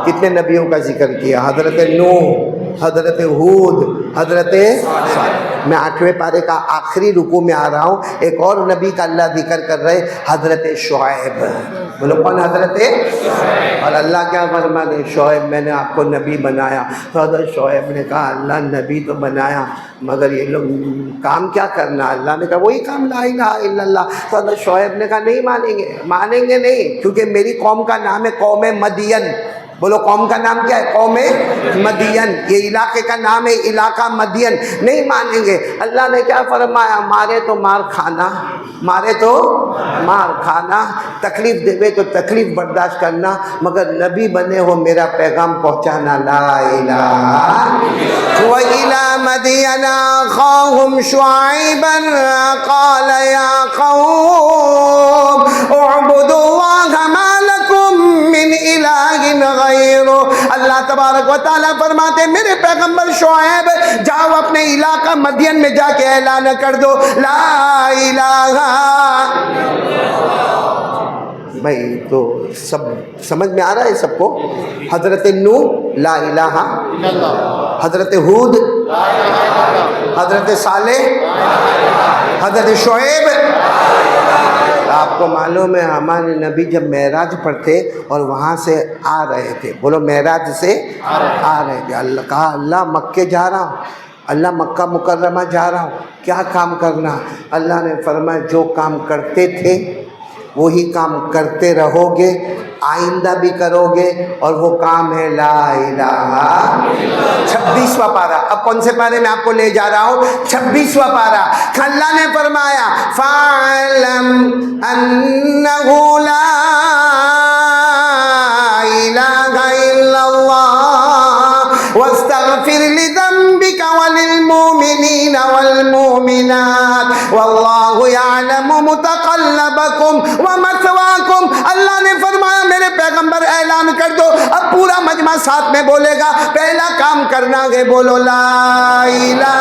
کتنے نبیوں کا ذکر کیا؟ حضرت نوح، حضرت ہود، حضرت صالح. میں 8ویں پارے کا آخری رکوع میں آ رہا ہوں. ایک اور نبی کا اللہ ذکر کر رہے حضرت شعیب. بولو کون؟ حضرت شعیب. اور اللہ کیا فرماتے شعیب میں نے آپ کو نبی بنایا. تو حضرت شعیب نے کہا اللہ نبی تو بنایا مگر یہ لوگ کام کیا کرنا؟ اللہ نے کہا وہی کام لا الہ الا اللہ. تو حضرت شعیب نے کہا نہیں مانیں گے نہیں، کیونکہ میری قوم کا نام ہے قوم مدین. بولو قوم کا نام کیا ہے؟ قوم مدین. یہ علاقے کا نام ہے علاقہ مدین. نہیں مانیں گے. اللہ نے کیا فرمایا؟ مارے تو مار کھانا، مارے تو مار کھانا، تکلیف دے تو تکلیف برداشت کرنا، مگر نبی بنے ہو میرا پیغام پہنچانا. لا الہ. وَإِلَىٰ مَدْيَنَ أَخَاهُمْ شُعَيْبًا قَالَ يَا قَوْمِ اعْبُدُوا اللَّهَ مَا لَكُم مِّنْ إِلَٰهٍ غَيْرُهُ. اللہ تبارک و تعالیٰ فرماتے میرے پیغمبر شعیب جاؤ اپنے علاقہ مدین میں جا کے اعلان کر دو لا الہ. بھائی تو سب سمجھ میں آ رہا ہے سب کو؟ حضرت نوح لا الہ، حضرت ہود، حضرت صالح، حضرت شعیب. آپ کو معلوم ہے ہمارے نبی جب معراج پڑھتے اور وہاں سے آ رہے تھے، بولو معراج سے آ رہے تھے، اللہ کہا اللہ مکے جا رہا ہوں، اللہ مکہ مکرمہ جا رہا ہوں، کیا کام کرنا؟ اللہ نے فرمایا جو کام کرتے تھے وہی کام کرتے رہو گے، آئندہ بھی کرو گے، اور وہ کام ہے لا الہ. 26واں پارہ. اب کون سے پارے میں آپ کو لے جا رہا ہوں؟ 26واں پارہ. اللہ نے فرمایا فَاعْلَمْ أَنَّهُ لَا إِلَٰهَ إِلَّا اللَّهُ وَاسْتَغْفِرْ لِذَنبِكَ وَلِلْمُؤْمِنِينَ وَالْمُؤْمِنَاتِ وَاللَّهُ يَعْلَمُ مُتَقَلَّبَكُمْ وَمَثْوَاكُمْ. اللہ نے فرمایا میرے پیغمبر اعلان کر دو. اب پورا مجمع ساتھ میں بولے گا. پہلا کام کرنا ہے بولو لا الہ.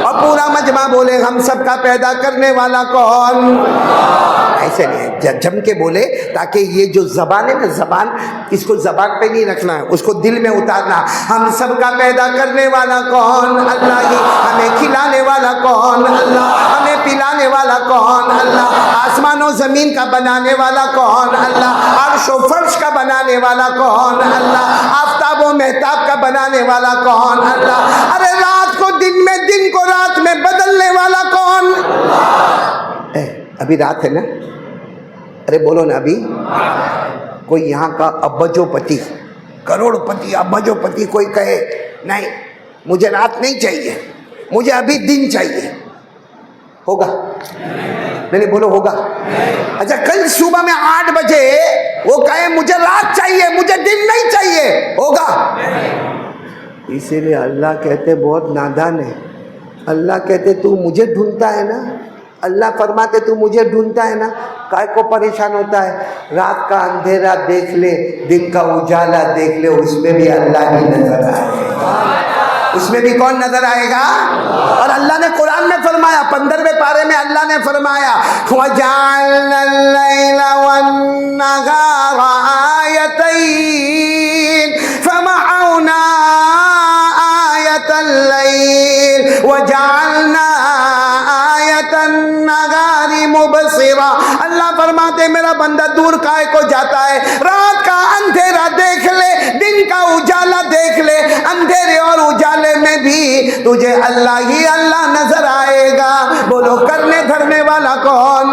اور پورا مجمع بولے ہم سب کا پیدا کرنے والا کون؟ ایسے نہیں جم کے بولے تاکہ یہ جو زبان ہے نا، زبان اس کو زبان پہ نہیں رکھنا ہے، اس کو دل میں اتارنا. ہم سب کا پیدا کرنے والا کون؟ اللہ ہی. ہمیں کھلانے والا کون؟ اللہ. ہمیں پلانے والا کون؟ اللہ. آسمان و زمین کا بنانے والا کون؟ اللہ. عرش و فرش کا بنانے والا کون؟ اللہ. آفتاب و مہتاب کا بنانے والا کون؟ اللہ. ارے رات کو دن میں، دن کو رات میں بدلنے والا کون؟ ابھی رات ہے نا، ارے بولو نا ابھی. کوئی یہاں کا ابجو پتی، کروڑ پتی، ابجو پتی کوئی کہے نہیں مجھے رات نہیں چاہیے، مجھے ابھی دن چاہیے، ہوگا؟ نہیں بولو ہوگا. اچھا کل صبح میں 8 بجے وہ کہے مجھے رات چاہیے، مجھے دن نہیں چاہیے، ہوگا؟ اسی لیے اللہ کہتے بہت نادان ہے. اللہ کہتے تو مجھے ڈھونڈتا ہے نا، اللہ فرماتے تو مجھے ڈھونڈتا ہے نا، کائے کو پریشان ہوتا ہے؟ رات کا اندھیرا دیکھ لے، دن کا اجالا دیکھ لے، اس میں بھی اللہ ہی نظر آئے گا. اس میں بھی کون نظر آئے گا؟ اور اللہ نے قرآن میں فرمایا 15ویں پارے میں اللہ نے فرمایا وَجَعَلْنَا اللَّيْلَ وَالنَّهَارَ آيَتَيْنِ فَمَحَوْنَا آيَةَ اللَّيْلِ وَجَعَلْنَا آيَةَ النَّهَارِ مُبْصِرًا. اللہ فرماتے میرا بندہ دور کائے کو جاتا ہے؟ رات کا اندھیرا دیکھ لے، دن کا اجالا دیکھ لے، اندھیرے اور اجالے میں بھی تجھے اللہ ہی اللہ نظر آئے گا. بولو کرنے دھرنے والا کون؟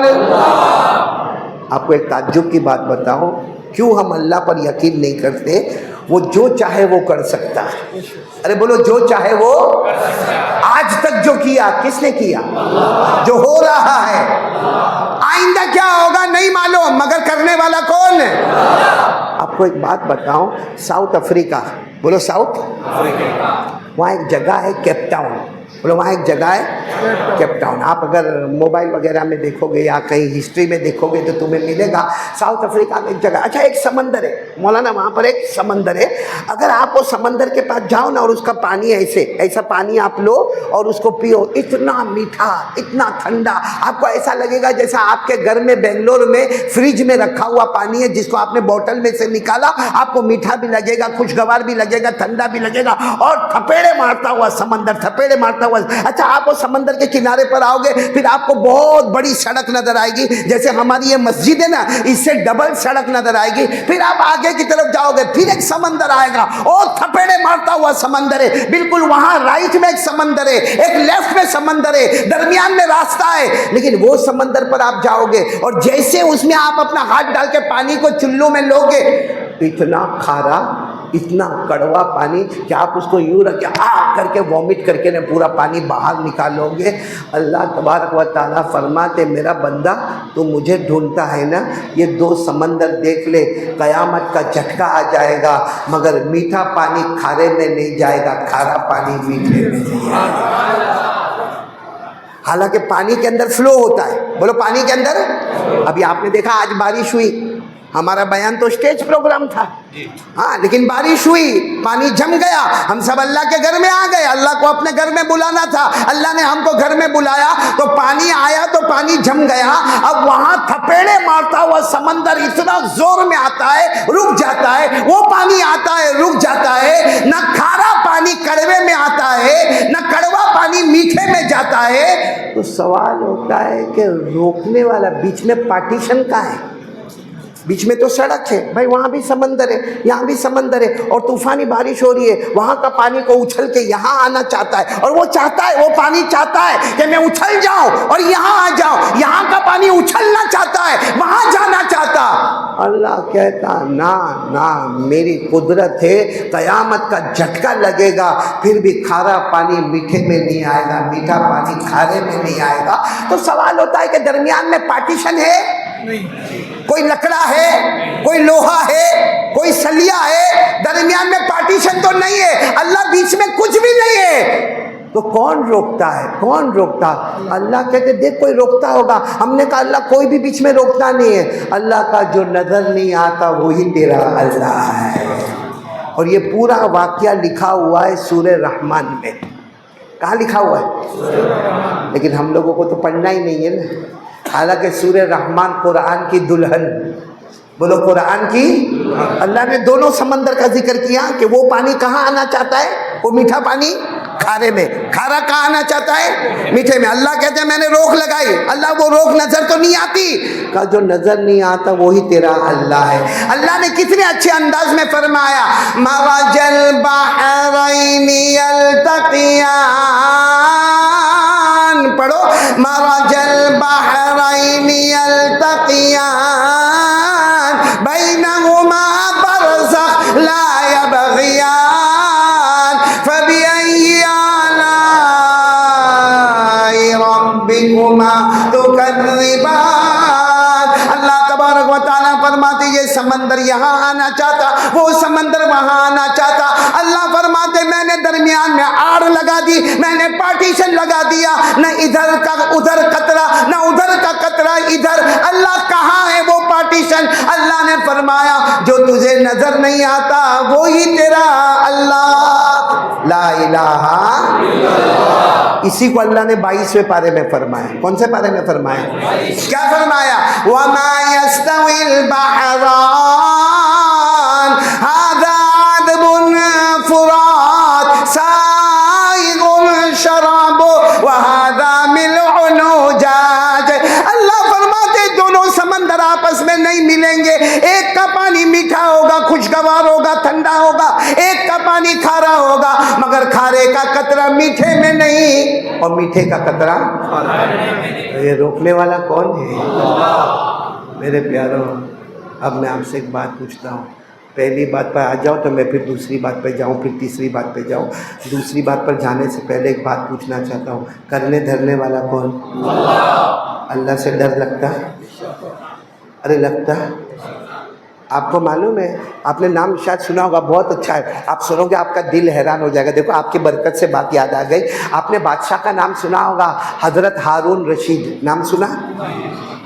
آپ کو ایک تعجب کی بات بتاؤں، کیوں ہم اللہ پر یقین نہیں کرتے؟ وہ جو چاہے وہ کر سکتا ہے. ارے بولو جو چاہے وہ. آج تک جو کیا کس نے کیا؟ جو ہو رہا ہے. آئندہ کیا ہوگا نہیں معلوم، مگر کرنے والا کون ہے؟ آپ کو ایک بات بتاؤں، ساؤتھ افریقہ، بولو ساؤتھ افریقہ، وہاں ایک جگہ ہے کیپ ٹاؤن. بولو وہاں ایک جگہ ہے کیپ ٹاؤن. آپ اگر موبائل وغیرہ میں دیکھو گے یا کہیں ہسٹری میں دیکھو گے تو تمہیں ملے گا ساؤتھ افریقہ میں ایک جگہ. اچھا ایک سمندر ہے مولانا، وہاں پر ایک سمندر ہے. اگر آپ وہ سمندر کے پاس جاؤ نا اور اس کا پانی ایسا پانی آپ لو اور اس کو پیو، اتنا میٹھا، اتنا ٹھنڈا، آپ کو ایسا لگے گا جیسا آپ کے گھر میں بنگلور میں فریج میں رکھا ہوا پانی ہے جس کو آپ نے بوتل میں سے نکالا. آپ کو میٹھا بھی لگے گا، خوشگوار بھی لگے گا، ٹھنڈا بھی لگے گا. اور تھپیڑے مارتا ہوا سمندر، تھپیڑے مارتا مارتا ہوا. اچھا آپ وہ سمندر کے کنارے پر آؤ گے, پھر آپ کو بہت بڑی سڑک نظر آئے گی, جیسے ہماری یہ مسجد ہے نا, اس سے ڈبل سڑک نظر آئے گی. پھر آپ آگے کی طرف جاؤ گے, پھر ایک سمندر آئے گا, اور تھپیڑے مارتا ہوا سمندر ہے. بالکل وہاں رائٹ میں ایک سمندر ہے, ایک لیفٹ میں سمندر ہے, درمیان میں راستہ ہے. لیکن وہ سمندر پر آپ جاؤ گے, اور جیسے اس میں آپ اپنا ہاتھ ڈال کے پانی کو چلو میں لو گے, اتنا کھارا, اتنا کڑوا پانی کہ آپ اس کو یوں رکھ کے کر کے وامٹ کر کے پورا پانی باہر نکالو گے. اللہ تبارک و تعالیٰ فرماتے میرا بندہ تو مجھے ڈھونڈتا ہے نا, یہ دو سمندر دیکھ لے, قیامت کا جھٹکا آ جائے گا, مگر میٹھا پانی کھارے میں نہیں جائے گا, کھارا پانی میٹھے میں نہیں جائے گا. حالانکہ پانی کے اندر فلو ہوتا ہے, بولو پانی کے اندر. ابھی آپ نے دیکھا آج بارش ہوئی, ہمارا بیان تو اسٹیج پروگرام تھا, ہاں, لیکن بارش ہوئی, پانی جم گیا, ہم سب اللہ کے گھر میں آ گئے. اللہ کو اپنے گھر میں بلانا تھا, اللہ نے ہم کو گھر میں بلایا, تو پانی آیا تو پانی جم گیا. اب وہاں تھپیڑے مارتا ہوا سمندر اتنا زور میں آتا ہے, رک جاتا ہے. وہ پانی آتا ہے, رک جاتا ہے. نہ کھارا پانی کڑوے میں آتا ہے, نہ کڑوا پانی میٹھے میں جاتا ہے. تو سوال ہوتا ہے کہ روکنے والا بیچ میں پارٹیشن کہاں ہے؟ بیچ میں تو سڑک ہے بھائی, وہاں بھی سمندر ہے, یہاں بھی سمندر ہے, اور طوفانی بارش ہو رہی ہے, وہاں کا پانی کو اچھل کے یہاں آنا چاہتا ہے, اور وہ چاہتا ہے, وہ پانی چاہتا ہے کہ میں اچھل جاؤں اور یہاں آ جاؤں. یہاں کا پانی اچھلنا چاہتا ہے, وہاں جانا چاہتا. اللہ کہتا نا نا, میری قدرت ہے, قیامت کا جھٹکا لگے گا, پھر بھی کھارا پانی میٹھے میں نہیں آئے گا, میٹھا پانی کھارے میں نہیں آئے گا. تو سوال ہوتا ہے کہ درمیان میں پارٹیشن ہے نہیں, کوئی لکڑا ہے, کوئی لوہا ہے, کوئی سلیا ہے, درمیان میں پارٹیشن تو نہیں ہے. اللہ بیچ میں کچھ بھی نہیں ہے. تو کون روکتا ہے, کون روکتا؟ اللہ کہتے دیکھ کوئی روکتا ہوگا. ہم نے کہا اللہ کوئی بھی بیچ میں روکتا نہیں ہے. اللہ کا جو نظر نہیں آتا وہی تیرا اللہ ہے. اور یہ پورا واقعہ لکھا ہوا ہے سورہ رحمان میں. کہاں لکھا ہوا ہے؟ لیکن ہم لوگوں کو تو پڑھنا ہی نہیں ہے نا. حالانکہ سورہ رحمان قرآن کی دلہن, بولو قرآن کی. اللہ نے دونوں سمندر کا ذکر کیا کہ وہ پانی کہاں آنا چاہتا ہے, وہ میٹھا پانی کھارے میں, کھارا کہاں آنا چاہتا ہے, میٹھے میں. اللہ کہتے ہیں میں نے روک لگائی. اللہ وہ روک نظر تو نہیں آتی, کہ جو نظر نہیں آتا وہی تیرا اللہ ہے. اللہ نے کتنے اچھے انداز میں فرمایا, مرج البحرین یلتقیان, پڑھو, مرج البحرین یلتقیان بینہما برزخ لا یبغیان فبأی آلاء ربکما تکذبان. اللہ تبارک و تعالیٰ فرماتے یہ سمندر یہاں آنا چاہتا, وہ سمندر وہاں آنا چاہتا. اللہ فرماتے میں نے درمیان میں آڑ لگا دی, میں نے پارٹیشن لگا دیا, نہ ادھر کا ادھر قطرہ, نہ ادھر کا قطرہ ادھر. اللہ کہاں ہے وہ پارٹیشن؟ اللہ نے فرمایا جو تجھے نظر نہیں آتا وہی تیرا اللہ. لا الہ الا اللہ. اسی کو اللہ نے 22ویں پارے میں فرمایا. کون سے پارے میں فرمایا؟ کیا فرمایا؟ وَمَا يَسْتَوِي الْبَحْرَانِ هَذَا عَذْبٌ فُرَاتٌ سَائِغٌ شَرَابُهُ وَهَذَا مِلْحٌ أُجَاجٌ. اللہ فرماتے دونوں سمندر آپس میں نہیں ملیں گے. ایک کا پانی میٹھا ہوگا, خوشگوار ہوگا, ٹھنڈا ہوگا, ایک کا پانی کھارا ہوگا, مگر کھارے کا قطرہ میٹھے میں نہیں, اور میٹھے کا قطرہ. یہ روکنے والا کون ہے؟ میرے پیاروں, اب میں آپ سے ایک بات پوچھتا ہوں. پہلی بات پر آ جاؤ تو میں پھر دوسری بات پہ جاؤں, پھر تیسری بات پہ جاؤں. دوسری بات پر جانے سے پہلے ایک بات پوچھنا چاہتا ہوں, کرنے دھرنے والا کون؟ اللہ سے ڈر لگتا ہے؟ ارے لگتا ہے. آپ کو معلوم ہے, آپ نے نام شاید سنا ہوگا, بہت اچھا ہے, آپ سنو گے آپ کا دل حیران ہو جائے گا. دیکھو آپ کی برکت سے بات یاد آ گئی. آپ نے بادشاہ کا نام سنا ہوگا, حضرت ہارون رشید. نام سنا؟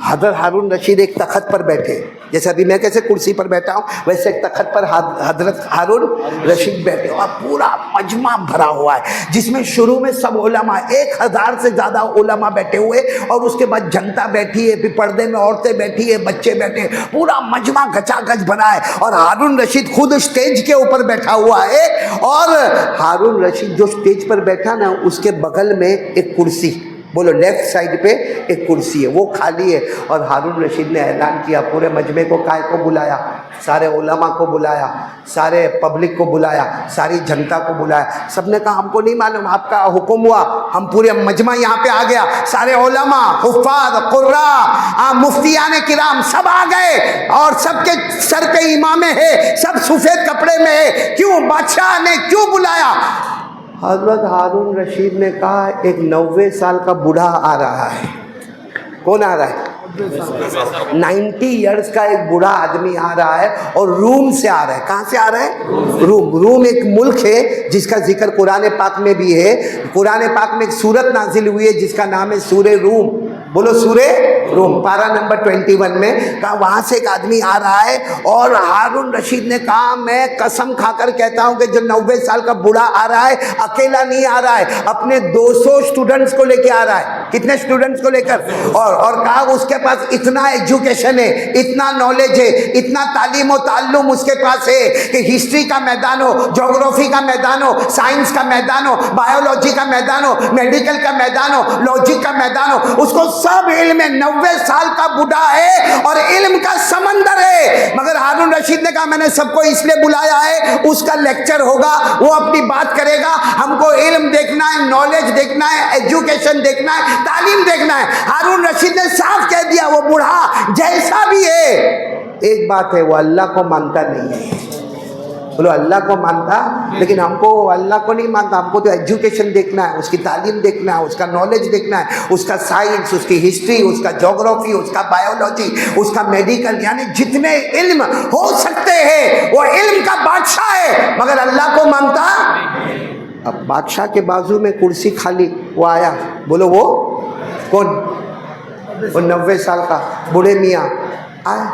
حضرت ہارون رشید ایک تخت پر بیٹھے، جیسے ابھی میں کیسے کرسی پر بیٹھا ہوں ویسے ایک تخت پر حضرت ہارون رشید بیٹھے، اور پورا مجمع بھرا ہوا ہے جس میں شروع میں سب علماء 1000 سے زیادہ علماء بیٹھے ہوئے، اور اس کے بعد جنتا بیٹھی ہے، پھر پردے میں عورتیں بیٹھی ہے، بچے بیٹھے، پورا مجمع گچا گچ بنا ہے، اور ہارون رشید خود اسٹیج کے اوپر بیٹھا ہوا ہے، اور ہارون رشید جو اسٹیج پر بیٹھا نا اس کے بغل میں ایک کرسی، بولو لیفٹ سائڈ پہ ایک کرسی ہے، وہ خالی ہے، اور ہارون رشید نے اعلان کیا پورے مجمع کو، کائے کو بلایا، سارے علماء کو بلایا، سارے پبلک کو بلایا، ساری جنتا کو بلایا، سب نے کہا ہم کو نہیں معلوم، آپ کا حکم ہوا، ہم پورے مجمع یہاں پہ آ گیا، سارے علماء، حفاظ، قراء، مفتیان کرام سب آ گئے، اور سب کے سر پہ امامے ہے، سب سفید کپڑے میں ہے، کیوں بادشاہ نے کیوں بلایا؟ حضرت ہارون رشید نے کہا ایک 90 سال کا بوڑھا آ رہا ہے۔ کون آ رہا ہے؟ 90 ایئرز کا ایک بوڑھا آدمی آ رہا ہے، اور روم سے آ رہا ہے۔ کہاں سے آ رہا ہے؟ روم ایک ملک ہے جس کا ذکر قرآن پاک میں بھی ہے۔ قرآن پاک میں ایک سورت نازل ہوئی ہے جس کا نام ہے سورہ روم، بولو سورہ روم، پارہ نمبر 21 میں کہا وہاں سے ایک آدمی آ رہا ہے، اور ہارون رشید نے کہا میں قسم کھا کر کہتا ہوں کہ جو 90 سال کا بوڑھا آ رہا ہے اکیلا نہیں آ رہا ہے، اپنے 200 اسٹوڈنٹس کو لے کے آ رہا ہے۔ کتنے اسٹوڈنٹس کو لے کر؟ اور کہا اس کے پاس اتنا ایجوکیشن ہے، اتنا نالج ہے، اتنا تعلیم و تعلم اس کے پاس ہے کہ ہسٹری کا میدان ہو، جغرافی کا میدان ہو، سائنس کا میدان ہو، بایولوجی کا میدان ہو، میڈیکل کا میدان ہو، لاجک کا میدان ہو، اس کو سب علم ہے۔ 90 سال کا بوڑھا ہے اور علم کا سمندر ہے، مگر ہارون رشید نے کہا میں نے سب کو اس لیے بلایا ہے، اس کا لیکچر ہوگا، وہ اپنی بات کرے گا، ہم کو علم دیکھنا ہے، نالج دیکھنا ہے، ایجوکیشن دیکھنا ہے، تعلیم دیکھنا ہے۔ ہارون رشید نے صاف کہہ دیا وہ بوڑھا جیسا بھی ہے، ایک بات ہے وہ اللہ کو مانتا نہیں ہے۔ بولو اللہ کو مانتا، لیکن ہم کو اللہ کو نہیں مانتا، ہم کو تو ایجوکیشن دیکھنا ہے، اس کی تعلیم دیکھنا ہے، اس کا نالج دیکھنا ہے، اس کا سائنس، اس کی ہسٹری، اس کا جغرافی، اس کا بایولوجی، اس کا میڈیکل، یعنی جتنے علم ہو سکتے ہیں وہ علم کا بادشاہ ہے، مگر اللہ کو مانتا۔ اب بادشاہ کے بازو میں کرسی خالی، وہ آیا، بولو وہ کون؟ وہ 90 سال کا بوڑھے میاں آئے،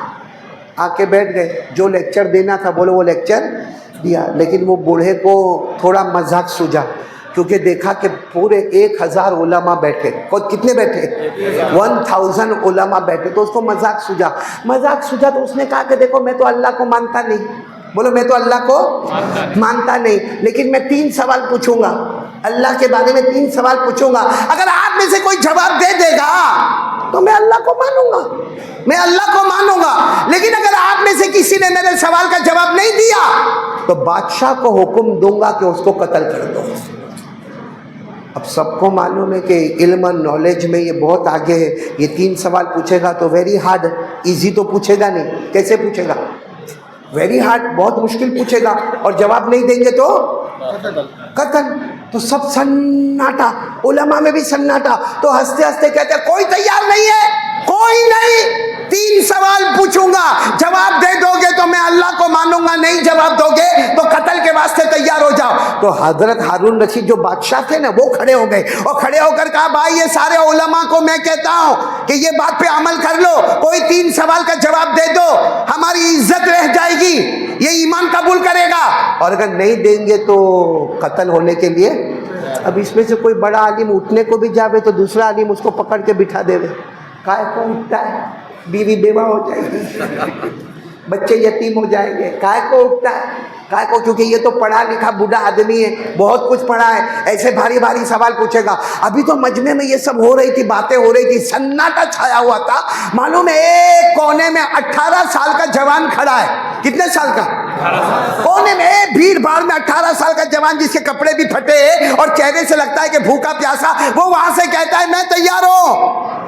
آ کے بیٹھ گئے، جو لیکچر دینا تھا بولو وہ لیکچر دیا، لیکن وہ بوڑھے کو تھوڑا مذاق سوجا، کیونکہ دیکھا کہ پورے 1000 علماء بیٹھے، کتنے بیٹھے؟ 1000 علماء بیٹھے، تو اس کو مذاق سوجا تو اس نے کہا کہ دیکھو میں تو اللہ کو مانتا نہیں، بولو میں تو اللہ کو مانتا نہیں، لیکن میں 3 سوال پوچھوں گا اللہ کے بارے میں، 3 سوال پوچھوں گا، اگر آپ میں سے کوئی جواب دے دے گا تو میں اللہ کو مانوں گا، میں اللہ کو مانوں گا، لیکن اگر آپ میں سے کسی نے میرے سوال کا جواب نہیں دیا تو بادشاہ کو حکم دوں گا کہ اس کو قتل کر دو۔ اب سب کو معلوم ہے کہ علم اور نالج میں یہ بہت آگے ہے، یہ 3 سوال پوچھے گا تو ویری ہارڈ، ایزی تو پوچھے گا نہیں، کیسے پوچھے گا؟ ویری ہارڈ، بہت مشکل پوچھے گا، اور جواب نہیں دیں گے تو قتل۔ تو سب سناٹا، علماء میں بھی سناٹا، تو ہنستے ہنستے کہتے ہیں کوئی تیار نہیں ہے، کوئی نہیں، 3 سوال پوچھوں گا، جواب دے دو گے تو میں اللہ کو مانوں گا، نہیں جواب دو گے تو قتل کے واسطے تیار ہو جاؤ۔ تو حضرت ہارون رشید جو بادشاہ تھے نا وہ کھڑے ہو گئے، اور کھڑے ہو کر کہا بھائی یہ سارے علماء کو میں کہتا ہوں کہ یہ بات پہ عمل کر لو، کوئی 3 سوال کا جواب دے دو، ہماری عزت رہ جائے گی، یہ ایمان قبول کرے گا، اور اگر نہیں دیں گے تو قتل ہونے کے لیے۔ اب اس میں سے کوئی بڑا عالم اٹھنے کو بھی جاوے تو دوسرا عالم اس کو پکڑ کے بٹھا دے، کائے کو اٹھتا ہے؟ بیوی بیوہ ہو جائے گی، بچے یتیم ہو جائیں گے، کائے کو اٹھتا ہے؟ کائے کو؟ کیونکہ یہ تو پڑھا لکھا بوڑھا آدمی ہے، بہت کچھ پڑھا ہے، ایسے بھاری بھاری سوال پوچھے گا۔ ابھی تو مجمع میں یہ سب ہو رہی تھی، باتیں ہو رہی تھی، سناٹا چھایا ہوا تھا، معلوم ہے ایک کونے میں 18 سال کا جوان کھڑا ہے۔ کتنے سال کا؟ کونے میں بھیڑ بھاڑ میں 18 سال کا جوان، جس کے کپڑے بھی پھٹے ہیں اور چہرے سے لگتا ہے کہ بھوکا پیاسا، وہ وہاں سے کہتا ہے میں تیار ہوں۔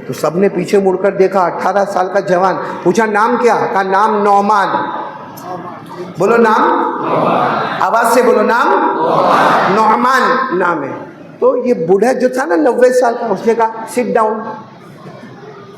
تو سب نے پیچھے مڑ کر دیکھا، 18 سال کا جوان، پوچھا نام کیا؟ کہا نام نعمان۔ بولو نام، آواز سے بولو نام، نعمان نام ہے۔ تو یہ بوڑھا جو تھا نا 90 سال کا، اس نے کہا سٹ ڈاؤن،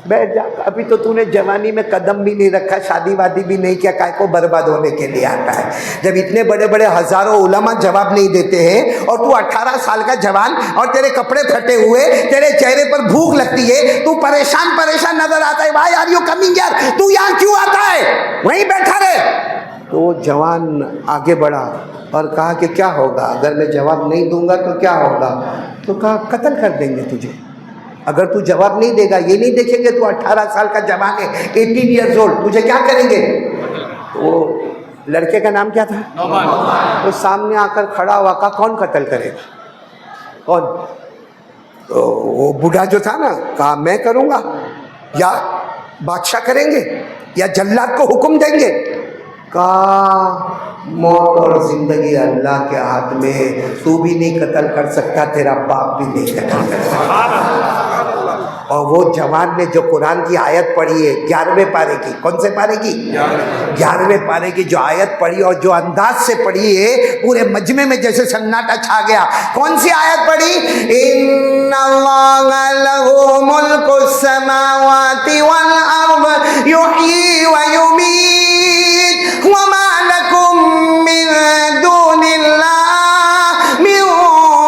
بیٹھ جا, ابھی تو تو نے جوانی میں قدم بھی نہیں رکھا, شادی وادی بھی نہیں کیا, کائے کو برباد ہونے کے لیے آتا ہے. جب اتنے بڑے بڑے ہزاروں علماء جواب نہیں دیتے ہیں اور تو 18 سال کا جوان اور تیرے کپڑے پھٹے ہوئے, تیرے چہرے پر بھوک لگتی ہے, تو پریشان نظر آتا ہے, why are you coming here, تو یہاں کیوں آتا ہے, وہیں بیٹھا رہے. تو وہ جوان آگے بڑھا اور کہا کہ کیا ہوگا اگر میں جواب نہیں دوں گا تو کیا ہوگا. تو کہا قتل کر دیں گے تجھے اگر تو جواب نہیں دے گا. یہ نہیں دیکھیں گے تو 18 سال کا جوان ہے, 18 ایئرز اولڈ, تجھے کیا کریں گے. وہ لڑکے کا نام کیا تھا, وہ سامنے آ کر کھڑا ہوا, کہا کون قتل کرے گا, کون. تو وہ بوڑھا جو تھا نا, کہا میں کروں گا, یا بادشاہ کریں گے, یا جلاد کو حکم دیں گے. کہا موت اور زندگی اللہ کے ہاتھ میں, تو بھی نہیں قتل کر سکتا, تیرا باپ بھی نہیں قتل کر سکتا. اور وہ جوان نے جو قرآن کی آیت پڑھی ہے 11ویں پارے کی, کون سے پارے کی, 11ویں پارے کی جو آیت پڑھی اور جو انداز سے پڑھی ہے, پورے مجمع میں جیسے سناٹا چھا گیا. کون سی آیت پڑھی, ان اللہ لہ ملک السماوات والارض یحیی ویمیت وما لکم من دون اللہ من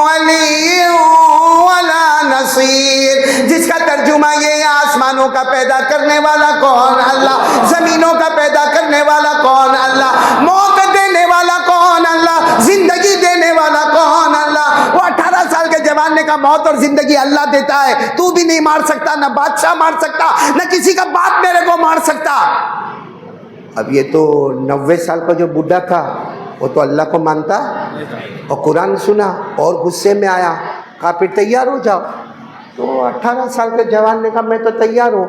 ولی ولا نصیر. جس کا ترجمہ یہ, آسمانوں کا پیدا کرنے والا کون, اللہ. زمینوں کا پیدا کرنے والا کون, اللہ. موت دینے والا کون, اللہ. زندگی دینے والا کون, اللہ. وہ 18 سال کے جوان نے کہا موت اور زندگی اللہ دیتا ہے, تو بھی نہیں مار سکتا, نہ بادشاہ مار سکتا, نہ کسی کا باپ میرے کو مار سکتا. اب یہ تو 90 سال کا جو بڈھا تھا وہ تو اللہ کو مانتا, اور قرآن سنا اور غصے میں آیا, کہا پھر تیار ہو جاؤ. تو 18 سال کے جوان نے کہا میں تو تیار ہوں.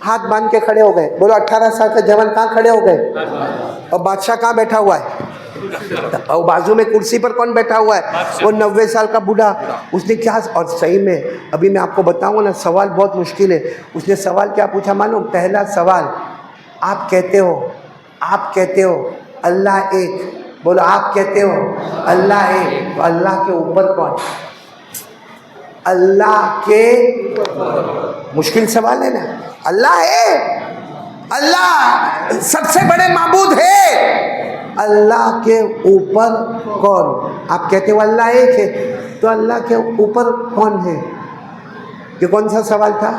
ہاتھ باندھ کے کھڑے ہو گئے. بولو 18 سال کے جوان کہاں کھڑے ہو گئے, اور بادشاہ کہاں بیٹھا ہوا ہے, اور بازو میں کرسی پر کون بیٹھا ہوا ہے, وہ 90 سال کا بوڑھا. اس نے کیا, اور صحیح میں ابھی میں آپ کو بتاؤں نا, سوال بہت مشکل ہے. اس نے سوال کیا پوچھا معلوم, پہلا سوال, آپ کہتے ہو اللہ ایک, بولو آپ کہتے ہو اللہ ایک, تو اللہ کے اوپر کون, اللہ کے, مشکل سوال ہے نا. اللہ ہے, اللہ سب سے بڑے معبود ہے, اللہ کے اوپر کون. آپ کہتے ہو اللہ ایک ہے, تو اللہ کے اوپر کون ہے. یہ کون سا سوال تھا,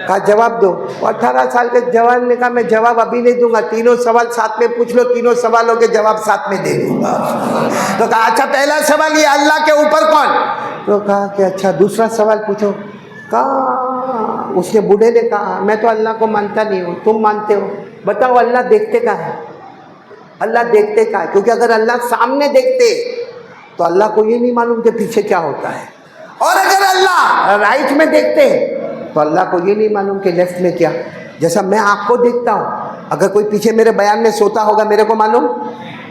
کہا جواب دو. 18 سال کے جوان نے کہا میں جواب ابھی نہیں دوں گا, تینوں سوال ساتھ میں پوچھ لو, تینوں سوالوں کے جواب ساتھ میں دے دوں گا. تو کہا اچھا پہلا سوال یہ اللہ کے اوپر کون. تو کہا کہ اچھا دوسرا سوال پوچھو. کہا, اس نے بوڑھے نے کہا میں تو اللہ کو مانتا نہیں ہوں, تم مانتے ہو, بتاؤ اللہ دیکھتے کہاں ہے. اللہ دیکھتے کہاں ہے, کیونکہ اگر اللہ سامنے دیکھتے تو اللہ کو یہ نہیں معلوم کہ پیچھے کیا ہوتا ہے, اور اگر اللہ رائٹ میں دیکھتے تو اللہ کو یہ نہیں معلوم کہ لیفٹ میں کیا. جیسا میں آپ کو دیکھتا ہوں, اگر کوئی پیچھے میرے بیان میں سوتا ہوگا میرے کو معلوم,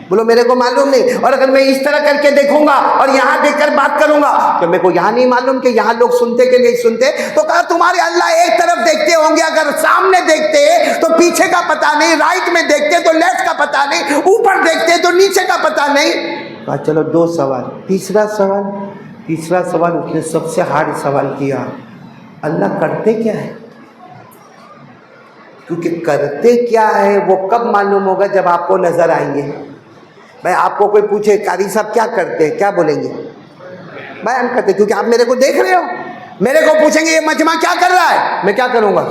بولو میرے کو معلوم نہیں. اور اگر میں اس طرح کر کے دیکھوں گا اور یہاں دیکھ کر بات کروں گا تو میرے کو یہاں نہیں معلوم کہ یہاں لوگ سنتے کہ نہیں سنتے. تو کہا تمہارے اللہ ایک طرف دیکھتے ہوں گے, اگر سامنے دیکھتے تو پیچھے کا پتہ نہیں, رائٹ میں دیکھتے تو لیفٹ کا پتہ نہیں, اوپر دیکھتے تو نیچے کا پتہ نہیں. کہا چلو 2 سوال. تیسرا سوال اس نے سب سے ہارڈ سوال کیا, اللہ کرتے کیا ہے. کیونکہ کرتے کیا ہے وہ کب معلوم ہوگا, جب آپ کو نظر آئیں گے. بھائی آپ کو کوئی پوچھے قاری صاحب کیا کرتے ہیں, کیا بولیں گے, بیان کرتے, کیونکہ آپ میرے کو دیکھ رہے ہو. میرے کو پوچھیں گے یہ مجمع کیا کر رہا ہے, میں کیا کروں گا,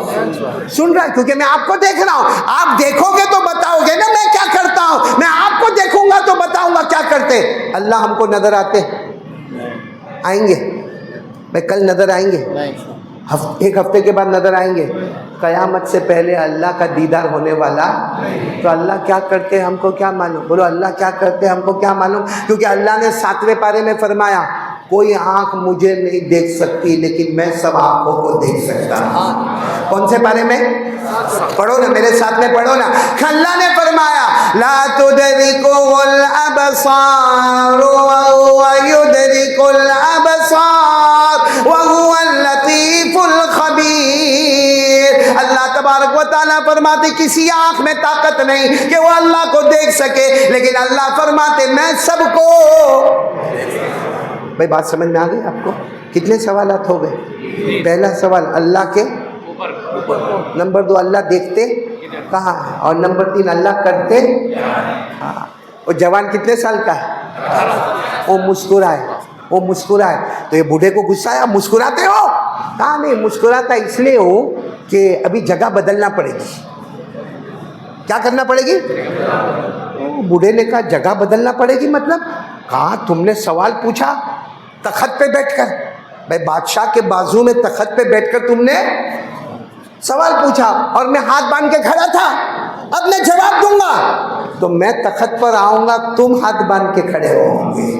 سن رہا ہے, کیونکہ میں آپ کو دیکھ رہا ہوں. آپ دیکھو گے تو بتاؤ گے نا میں کیا کرتا ہوں, میں آپ کو دیکھوں گا تو بتاؤں گا کیا کرتے. اللہ ہم کو نظر آئیں گے بھائی, کل نظر آئیں گے, ایک ہفتے کے بعد نظر آئیں گے. قیامت سے پہلے اللہ کا دیدار ہونے والا, تو اللہ کیا کرتے ہم کو کیا معلوم. بولو اللہ کیا کرتے ہم کو کیا معلوم, کیونکہ اللہ نے 7ویں پارے میں فرمایا کوئی آنکھ مجھے نہیں دیکھ سکتی لیکن میں سب آنکھوں کو دیکھ سکتا ہوں. کون سے پارے میں, پڑھو نا میرے ساتھ میں پڑھو نا. اللہ نے فرمایا لا تدرکہ الابصار وہو یدرک الابصار وہو اللطیف الخبیر. اللہ تبارک و تعالیٰ فرماتے کسی آنکھ میں طاقت نہیں کہ وہ اللہ کو دیکھ سکے, لیکن اللہ فرماتے میں سب کو. بھائی بات سمجھ میں آ گئی آپ کو, کتنے سوالات ہو گئے. پہلا سوال اللہ کے نمبر 2 اللہ دیکھتے کہاں ہے، اور نمبر 3 اللہ کرتے ہاں۔ وہ جوان کتنے سال کا ہے؟ وہ مسکرائے تو یہ بوڑھے کو غصہ آیا، مسکراتے ہو؟ کہا نہیں، مسکراتا اس لیے ہوں کہ ابھی جگہ بدلنا پڑے گی۔ کیا کرنا پڑے گی؟ بوڑھے نے کہا جگہ بدلنا پڑے گی مطلب؟ کہا تم نے سوال پوچھا تخت پہ بیٹھ کر، بھائی بادشاہ کے بازو میں تخت پہ بیٹھ کر تم نے سوال پوچھا اور میں ہاتھ باندھ کے کھڑا تھا، اب میں جواب دوں گا تو میں تخت پر آؤں گا، تم ہاتھ باندھ کے کھڑے ہوں گے۔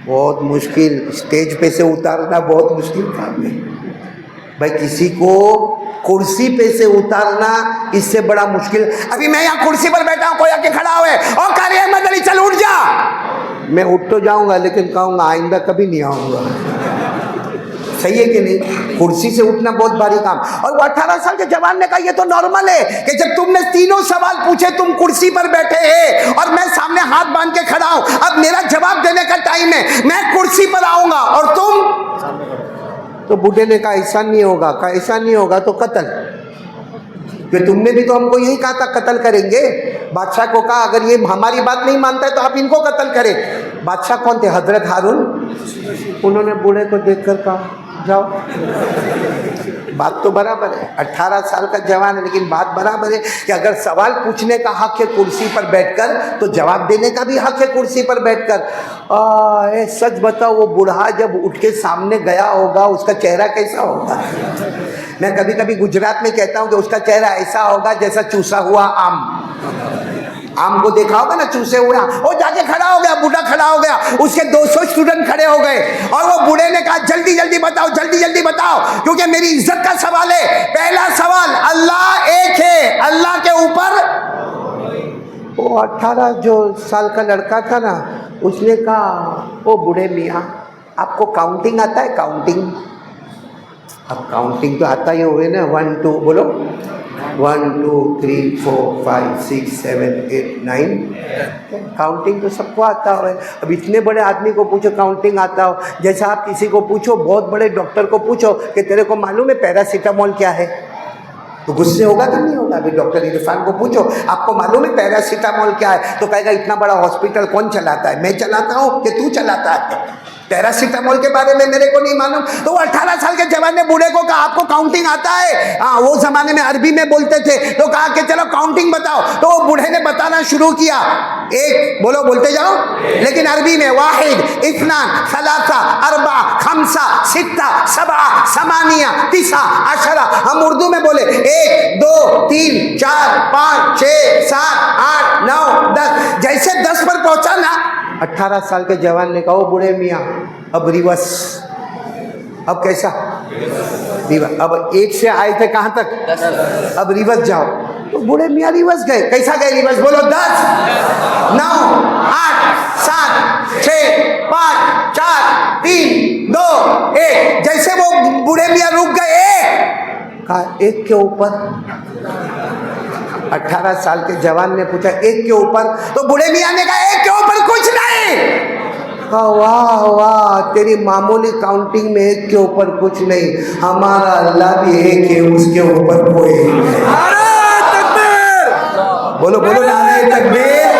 بہت مشکل، اسٹیج پہ سے اتارنا بہت مشکل کام ہے بھائی، کسی کو کرسی پہ سے اتارنا اس سے بڑا مشکل۔ ابھی میں یہاں کرسی پر بیٹھا ہوں، کوئی آ کے کھڑا ہوئے اور قاری احمد علی چل اٹھ جا، میں اٹھ تو جاؤں گا لیکن کہوں گا آئندہ کبھی نہیں آؤں گا۔ صحیح ہے کہ نہیں؟ کرسی سے اٹھنا بہت بھاری کام۔ اور وہ 18 سال کے جوان نے کہا یہ تو نارمل ہے کہ جب تم نے تینوں سوال پوچھے تم کرسی پر بیٹھے ہیں اور میں سامنے ہاتھ باندھ کے کھڑا ہوں، اب میرا جواب دینے کا ٹائم ہے، میں کرسی پر آؤں گا اور تم۔ تو بوڑھے نے کہا ایسا نہیں ہوگا، کہا ایسا نہیں ہوگا تو قتل، کہ تم نے بھی تو ہم کو یہی کہا تھا قتل کریں گے۔ بادشاہ کو کہا اگر یہ ہماری بات نہیں مانتا ہے تو آپ ان کو قتل کریں۔ بادشاہ کون تھے؟ حضرت ہارون۔ انہوں نے بوڑھے کو دیکھ کر کہا جاؤ۔ بات تو برابر ہے، 18 سال کا جوان ہے لیکن بات برابر ہے کہ اگر سوال پوچھنے کا حق ہے کرسی پر بیٹھ کر تو جواب دینے کا بھی حق ہے کرسی پر بیٹھ کر۔ سچ بتاؤ وہ بوڑھا جب اٹھ کے سامنے گیا ہوگا اس کا چہرہ کیسا ہوگا؟ میں کبھی کبھی گجرات میں کہتا ہوں کہ اس کا چہرہ ایسا ہوگا جیسا چوسا ہوا آم کو دیکھا ہوگا نا، چوسے ہوا، وہ جا کے کھڑا ہو گیا، بوڑھا کھڑا ہو گیا، اس کے 200 اسٹوڈنٹ کھڑے ہو گئے اور وہ بوڑھے نے کہا جلدی جلدی بتاؤ، جلدی جلدی بتاؤ کیونکہ میری عزت کا سوال ہے۔ پہلا سوال، اللہ ایک ہے، اللہ کے اوپر۔ وہ 18 جو سال کا لڑکا تھا نا، اس نے کہا او بوڑھے میاں آپ کو کاؤنٹنگ آتا ہے؟ کاؤنٹنگ؟ اب کاؤنٹنگ تو آتا ہی ہوئے نا، 1 2 بولو، 1 2 3 4 5 6 7 8 9۔ کاؤنٹنگ تو سب کو آتا ہو۔ اب اتنے بڑے آدمی کو پوچھو کاؤنٹنگ آتا ہو، جیسا آپ کسی کو پوچھو، بہت بڑے ڈاکٹر کو پوچھو کہ تیرے کو معلوم ہے پیراسیٹامول کیا ہے، تو غصے ہوگا کہ نہیں ہوگا؟ ابھی ڈاکٹر عرفان کو پوچھو آپ کو معلوم ہے پیراسیٹامول کیا ہے، تو کہے گا اتنا بڑا ہاسپٹل کون چلاتا ہے؟ میں چلاتا ہوں کہ تو چلاتا ہے؟ پیراسیٹامول کے بارے میں میرے کو نہیں معلوم۔ تو وہ 18 سال کے جوان نے بوڑھے کو کہا آپ کو کاؤنٹنگ آتا ہے؟ ہاں، وہ زمانے میں عربی میں بولتے تھے، تو کہا کہ چلو کاؤنٹنگ بتاؤ۔ تو وہ بوڑھے نے بتانا شروع کیا، ایک بولو، بولتے جاؤ لیکن عربی میں، 1 2 3 4 5 6 7 8 9 10۔ ہم اردو میں بولے 1 2 3 4 5 6 7 8 9 10۔ جیسے 10 پر پہنچا نا، 18 سال کے جوان نے کہا او بوڑھے میاں اب ریورس۔ اب کیسا ریورس؟ اب 1 سے آئے تھے کہاں تک؟ 10۔ اب ریورس جاؤ۔ تو بوڑھے میاں ریورس گئے، کیسا گئے ریورس؟ بولو 10 9 8 7 6 5 4 3 2 1۔ جیسے وہ بوڑھے میاں رک گئے، کہا 1 کے اوپر۔ 18 سال کے جوان نے پوچھا 1 کے اوپر؟ تو بوڑھے میاں نے کہا 1 کے اوپر کچھ نہیں۔ کہا واہ واہ، تیری معمولی کاؤنٹنگ میں 1 کے اوپر کچھ نہیں، ہمارا اللہ بھی ایک ہے، اس کے اوپر کوئی نہیں۔ نعرہ تکبیر! بولو بولو نعرہ تکبیر!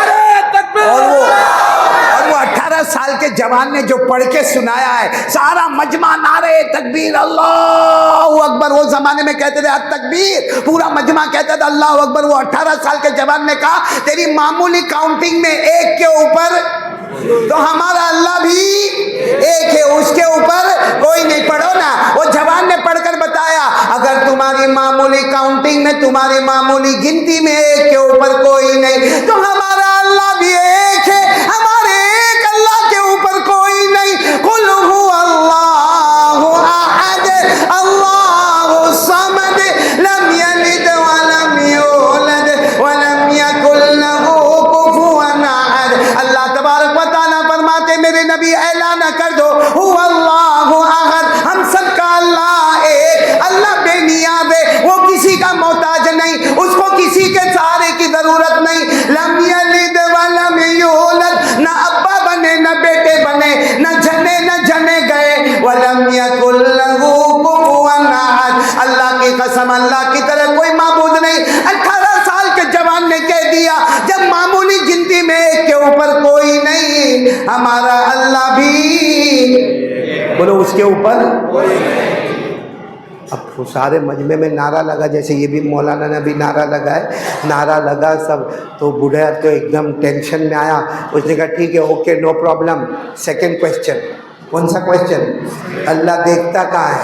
نعرہ تکبیر! اور وہ 18 سال کے جوان نے جو پڑھ کے سنایا ہے، سارا مجمع نعرہ تکبیر، اللہ اکبر۔ وہ زمانے میں کہتے تھے تکبیر، پورا مجمع کہتا تھا اللہ اکبر۔ وہ 18 سال کے جوان نے کہا تیری معمولی کاؤنٹنگ میں 1 کے اوپر، تو ہمارا اللہ بھی ایک ہے، اس کے اوپر کوئی نہیں۔ پڑھو نا، وہ جوان نے پڑھ کر بتایا اگر تمہاری معمولی کاؤنٹنگ میں، تمہاری معمولی گنتی میں 1 کے اوپر کوئی نہیں، تو ہمارا اللہ بھی ایک ہے، ہمارے ایک اللہ کے اوپر کوئی نہیں۔ قل هو اللہ احد اللہ الصمد لم یلد ولم یولد ولم یکن له کفوا احد۔ اللہ تبارک و تعالیٰ فرماتے میرے نبی اعلان کر دو هو اللہ احد، ہم سب کا اللہ ایک، اللہ بے نیاز ہے، وہ کسی کا محتاج نہیں، اس کو کسی کے سہارے کی ضرورت نہیں۔ لم یلد ولم یولد، نہ کے اوپر اب وہ سارے مجمع میں نعرہ لگا، جیسے یہ بھی مولانا نے بھی نعرہ لگائے، نعرہ لگا سب، تو بوڑھا تو ایک دم ٹینشن میں آیا. اس نے کہا ٹھیک ہے، okay, no problem. Second question. کون سا کویشچن؟ اللہ دیکھتا کہاں ہے؟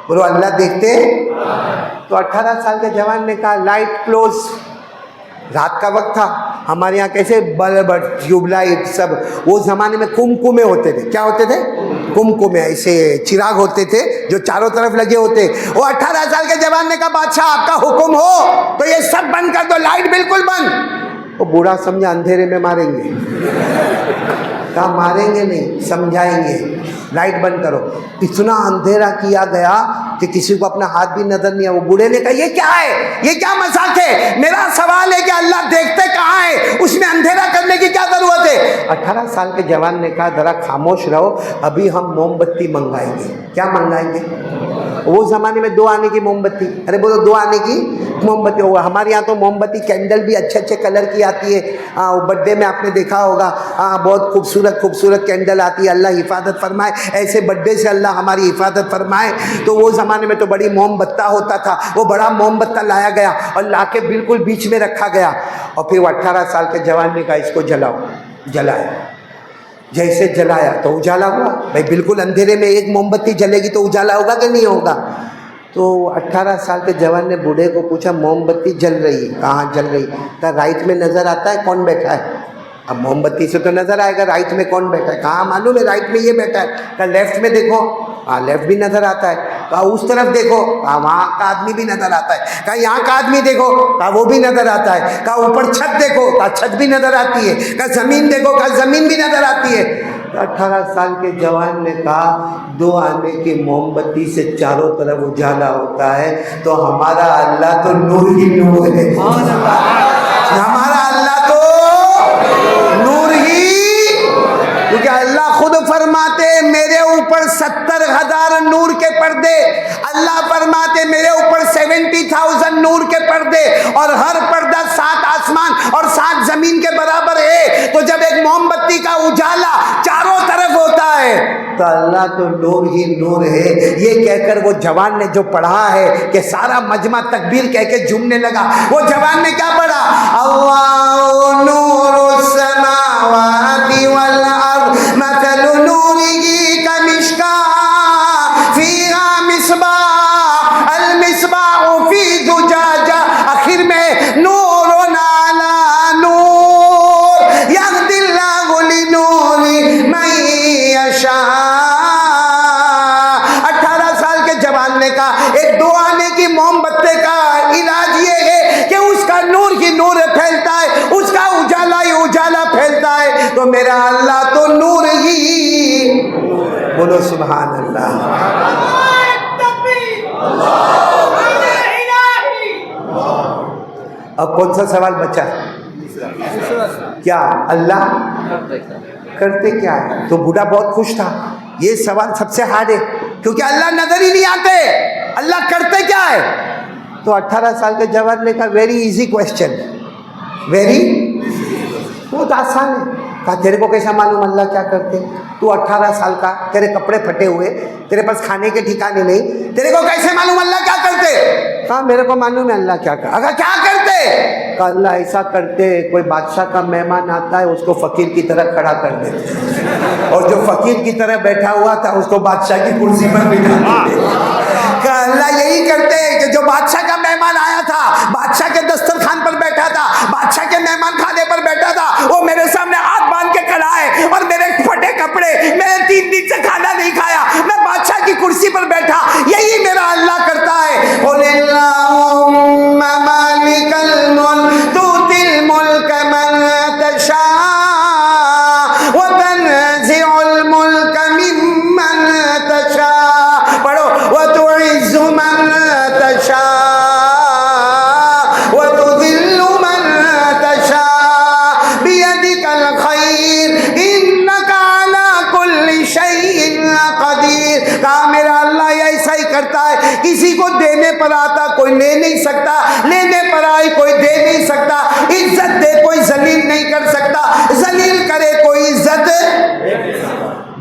بولو اللہ دیکھتے. تو 18 سال کے جوان نے کہا لائٹ کلوز. رات کا وقت تھا، ہمارے یہاں کیسے بلب ٹیوب لائٹ سب، وہ زمانے میں کمکمے ہوتے تھے. کیا ہوتے تھے؟ کمکمے، ایسے چراغ ہوتے تھے جو چاروں طرف لگے ہوتے. وہ 18 سال کے جوان نے کہا بادشاہ آپ کا حکم ہو تو یہ سب بند کر دو، لائٹ بالکل بند. وہ بوڑھا سمجھا اندھیرے میں ماریں گے. کہا ماریں گے نہیں، سمجھائیں گے، لائٹ بند کرو. اتنا اندھیرا کیا گیا کہ کسی کو اپنا ہاتھ بھی نظر نہیں آیا. وہ بوڑھے نے کہا یہ کیا ہے، یہ کیا مذاق ہے؟ میرا سوال ہے کہ اللہ دیکھتے کہاں ہے، اس میں اندھیرا کرنے کی کیا ضرورت ہے؟ 18 سال کے جوان نے کہا ذرا خاموش رہو، ابھی ہم موم بتی منگائیں گے. کیا منگائیں گے؟ وہ زمانے میں 2 آنے کی موم بتی. ارے بولو 2 آنے کی موم بتی. ہمارے یہاں تو موم بتی کینڈل بھی اچھے اچھے کلر کی آتی ہے. برتھ ڈے میں آپ نے دیکھا ہوگا، بہت خوبصورت کینڈل آتی ہے. اللہ حفاظت فرمائے، ایسے برتھ ڈے سے اللہ ہماری حفاظت فرمائے. تو وہ زمانے میں تو بڑی موم بتہ ہوتا تھا. وہ بڑا موم بتہ لایا گیا اور لا کے بالکل بیچ میں رکھا گیا. اور پھر وہ 18 سال کے جوان نے کہا اس کو جلاؤ. جلایا. جیسے جلایا تو اجالا ہوا. بھائی بالکل اندھیرے میں ایک موم بتی جلے گی تو اجالا ہوگا کہ نہیں ہوگا؟ تو 18 سال کے جوان نے بوڑھے کو پوچھا موم بتی جل رہی ہے، کہاں جل رہی؟ کہا رائٹ میں نظر آتا ہے کون بیٹھا ہے. اب موم بتی سے تو نظر آئے گا رائٹ میں کون بیٹھا ہے. کہاں معلوم ہے رائٹ میں یہ بیٹھا ہے. کہا لیفٹ میں دیکھو. ہاں لیفٹ بھی نظر آتا ہے. کہا اس طرف دیکھو. کہا وہاں کا آدمی بھی نظر آتا ہے. کہا یہاں کا آدمی دیکھو. کہا وہ بھی نظر آتا ہے. کہا اوپر چھت دیکھو. کہا چھت بھی نظر آتی ہے. کہا زمین دیکھو. کہا زمین بھی نظر آتی ہے. 18 سال کے جوان نے کہا 2 آنے کی موم بتی سے چاروں طرف اجالا ہوتا ہے تو ہمارا اللہ تو نور ہی نور ہے. ہمارا اللہ تو نور ہی، کیونکہ اللہ خود فرماتے میرے اوپر 70,000 نور کے پردے. اللہ فرماتے میرے اوپر 70,000 نور کے پردے، اور ہر پردہ 7 آسمان اور 7 زمین کے برابر ہے. تو جب ایک موم بتی کا اجالا چاروں طرف ہوتا ہے تو اللہ تو نور ہی نور ہے. یہ کہہ کر وہ جوان نے جو پڑھا ہے کہ سارا مجمع تکبیر کہہ کے جھومنے لگا. وہ جوان نے کیا پڑھا؟ اللہ نور السماوات والارض مثل نورہ کمشکاۃ فیہا مصباح المصباح فی زجاجہ. آخر میں نور علی نور یہدی اللہ لنورہ من یشاء. 18 سال کے جوان نے کہا ایک 2 آنے کی موم بتے کا علاج یہ ہے کہ اس کا نور ہی نور پھیلتا ہے، اس کا اجالا ہی اجالا پھیلتا ہے. تو میرا اللہ تو نور ہی. بولو سبحان اللہ. اب کون سا سوال بچا؟ کیا اللہ کرتے کیا ہے؟ تو بوڑھا بہت خوش تھا. یہ سوال سب سے ہارڈ ہے کیونکہ اللہ نظر ہی نہیں آتے. اللہ کرتے کیا ہے؟ تو 18 سال کے جوان نے کہا ویری ایزی کویشچن، ویری بہت آسان ہے. کہا تیرے کو کیسا معلوم اللہ کیا کرتے؟ تو 18 سال کا، تیرے کپڑے پھٹے ہوئے، تیرے پاس کھانے کے ٹھکانے نہیں، تیرے کو کیسے معلوم اللہ کیا کرتے؟ کہا میرے کو معلوم ہے اللہ کیا کرتے. اگر کیا کرتے؟ کہا اللہ ایسا کرتے کوئی بادشاہ کا مہمان آتا ہے اس کو فقیر کی طرح کھڑا کر دیتے، اور جو فقیر کی طرح بیٹھا ہوا تھا اس کو بادشاہ کی کرسی پر بٹھا دیتے. کہا اللہ یہی کرتے کہ جو بادشاہ کا مہمان آیا تھا، بادشاہ کے دسترخوان پر بیٹھا تھا، بادشاہ کے مہمان خانے پر بیٹھا تھا، وہ میرے سامنے ہاتھ باندھ کے کھڑا ہے اور میرے پھٹے کپڑے، میں نے 3 دن سے کھانا نہیں کھایا، میں بادشاہ کی کرسی پر بیٹھا. یہی میرا اللہ کرتا ہے. قل اللہم مالک الملک تؤتی الملک من تشاء وتنزع الملک ممن تشاء. پڑھو وتعز من تشاء وتذل من تشاء بیدک الخیر انک علی کل شیء قدیر. کہا میرا اللہ ایسا ہی کرتا ہے. کسی کو دینے پر آتا کوئی لے نہیں سکتا، لینے پر آئی کوئی دے نہیں سکتا. عزت دے کوئی ذلیل نہیں کر سکتا، ذلیل کرے کوئی عزت.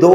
2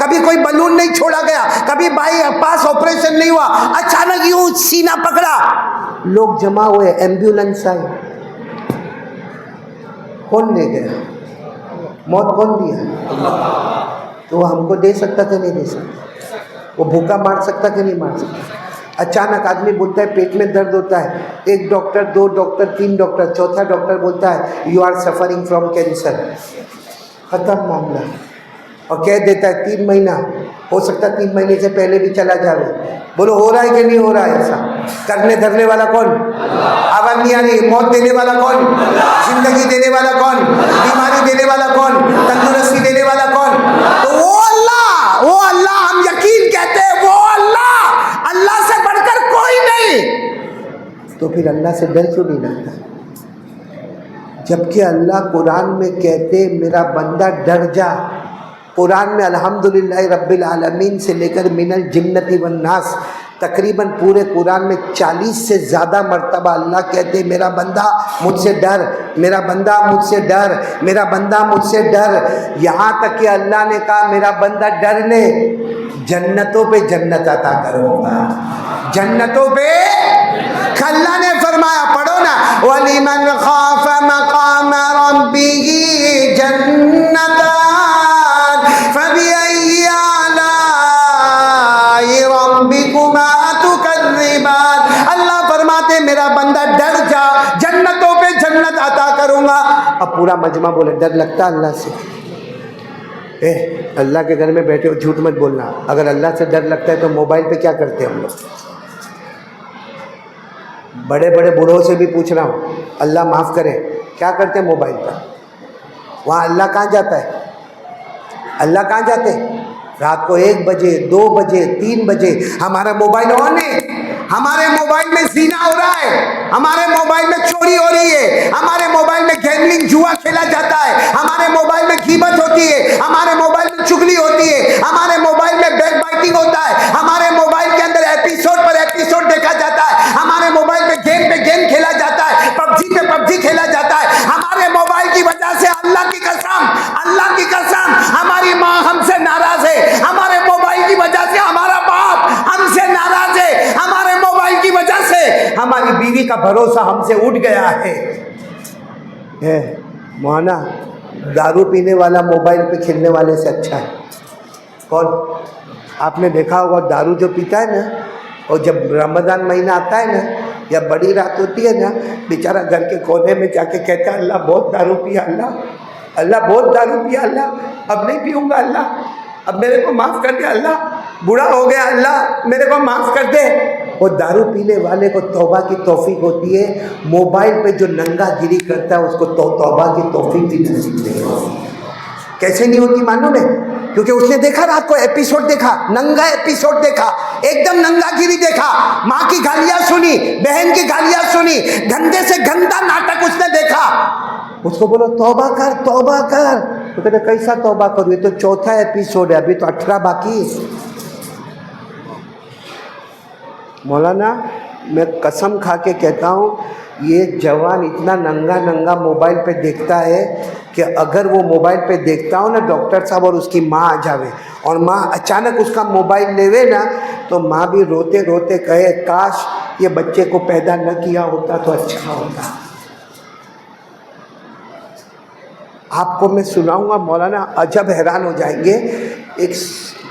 کبھی کوئی بلون نہیں چھوڑا گیا, کبھی بائی پاس آپریشن نہیں ہوا, اچانک یوں سینہ پکڑا, لوگ جمع ہوئے, ایمبولینس آئی, کون لے گیا؟ موت کون دیا؟ تو وہ ہم کو دے سکتا کہ نہیں دے سکتا؟ وہ بھوکا مار سکتا کہ نہیں مار سکتا؟ اچانک آدمی بولتا ہے پیٹ میں درد ہوتا ہے, ایک ڈاکٹر, دو ڈاکٹر, تین ڈاکٹر, چوتھا ڈاکٹر بولتا ہے you are suffering from cancer, ختم معاملہ, اور کہہ دیتا ہے 3 مہینہ, ہو سکتا ہے 3 مہینے سے پہلے بھی چلا جاوے. بولو ہو رہا ہے کہ نہیں ہو رہا ہے ایسا؟ کرنے دھرنے والا کون؟ آواز نہیں آ رہی. موت دینے والا کون؟ زندگی دینے والا کون؟ بیماری دینے والا کون؟ تندرستی دینے والا کون؟ تو وہ اللہ ہم یقین کہتے ہیں, وہ اللہ سے بڑھ کر کوئی نہیں. تو پھر اللہ سے ڈر کیوں نہیں لگتا؟ جبکہ اللہ قرآن میں کہتے میرا بندہ ڈر جا. قرآن میں الحمدللہ رب العالمین سے لے کر من الجنت والناس تقریباً پورے قرآن میں 40 سے زیادہ مرتبہ اللہ کہتے میرا بندہ مجھ سے ڈر, میرا بندہ مجھ سے ڈر, میرا بندہ مجھ سے ڈر. یہاں تک کہ اللہ نے کہا میرا بندہ ڈر لے, جنتوں پہ جنت عطا کروں گا, جنتوں پہ. اللہ نے فرمایا, پڑھو نا, وَلِمَنْ خَافَ مَقَامَ رَبِّهِ جَنَّتَانِ فَبِأَيِّ آلَاءِ رَبِّكُمَا تُكَذِّبَانِ. اللہ فرماتے میرا بندہ ڈر جا, جنتوں پہ جنت عطا کروں گا. اب پورا مجمع بولے ڈر لگتا اللہ سے؟ اللہ کے گھر میں بیٹھے ہو, جھوٹ مت بولنا. اگر اللہ سے ڈر لگتا ہے تو موبائل پہ کیا کرتے ہم لوگ؟ بڑے بڑے بوڑھوں سے بھی پوچھ رہا ہوں, اللہ معاف کرے, کیا کرتے ہیں موبائل پر؟ وہاں اللہ کہاں جاتا ہے؟ اللہ کہاں جاتے ہیں؟ رات کو 1 بجے, 2 بجے, 3 بجے ہمارا موبائل آن ہے, ہمارے موبائل میں زنا ہو رہا ہے, ہمارے موبائل میں چوری ہو رہی ہے, ہمارے موبائل میں گیملنگ جوا کھیلا جاتا ہے, ہمارے موبائل میں غیبت ہوتی ہے, ہمارے موبائل میں چگلی ہوتی ہے, ہمارے موبائل میں بیک بائٹنگ ہوتا ہے, ہمارے موبائل کے اندر ایپیسوڈ پر ایپیسوڈ دیکھا جاتا ہے, ہمارے موبائل میں گیم پہ گیم کھیلا جاتا ہے, پبجی پہ پبجی کھیلا جاتا ہے. ہمارے موبائل کی وجہ سے اللہ کی قسم ہماری ماں ہم سے ناراض ہے, ہمارے موبائل کی وجہ سے ہمارا باپ ہم سے ناراض ہے, ہمارے موبائل کی وجہ سے ہماری بیوی کا بھروسہ ہم سے اٹھ گیا ہے. مولانا, دارو پینے والا موبائل پہ کھیلنے والے سے اچھا ہے کون؟ آپ نے دیکھا ہوگا دارو جو پیتا ہے نا, اور جب رمضان مہینہ آتا ہے نا یا بڑی رات ہوتی ہے نا, بیچارہ گھر کے کونے میں جا کے کہتا ہے اللہ بہت دارو پیا, اللہ بہت دارو پیا, اللہ اب نہیں پیوں گا, اللہ اب میرے کو معاف کر دے, اللہ بوڑھا ہو گیا, اللہ میرے کو معاف کر دے. وہ دارو پینے والے کو توبہ کی توفیق ہوتی ہے, موبائل پہ جو ننگا گیری کرتا ہے اس کو توبہ کی توفیق بھی نصیب نہیں ہوتی. کیسے نہیں ہوتی معلوم ہے؟ کیونکہ اس نے دیکھا رات کو ایپیسوڈ دیکھا, ننگا ایپیسوڈ دیکھا, ایک دم ننگا گیری دیکھا, ماں کی گالیاں سنی, بہن کی گالیاں سنی, گندے سے گندا ناٹک اس نے دیکھا. اس کو بولو توبہ کر, توبہ کر. تو کہتے کیسا توبہ کروں, یہ تو 4تھا ایپیسوڈ ہے, ابھی تو 18 باقی ہے. مولانا میں قسم کھا کے کہتا ہوں, یہ جوان اتنا ننگا موبائل پہ دیکھتا ہے کہ اگر وہ موبائل پہ دیکھتا ہوں نا ڈاکٹر صاحب اور اس کی ماں آ جاوے اور ماں اچانک اس کا موبائل لیوے نا, تو ماں بھی روتے روتے کہے کاش یہ بچے کو پیدا نہ کیا ہوتا تو اچھا ہوتا. آپ کو میں سناؤں گا مولانا, عجب حیران ہو جائیں گے. ایک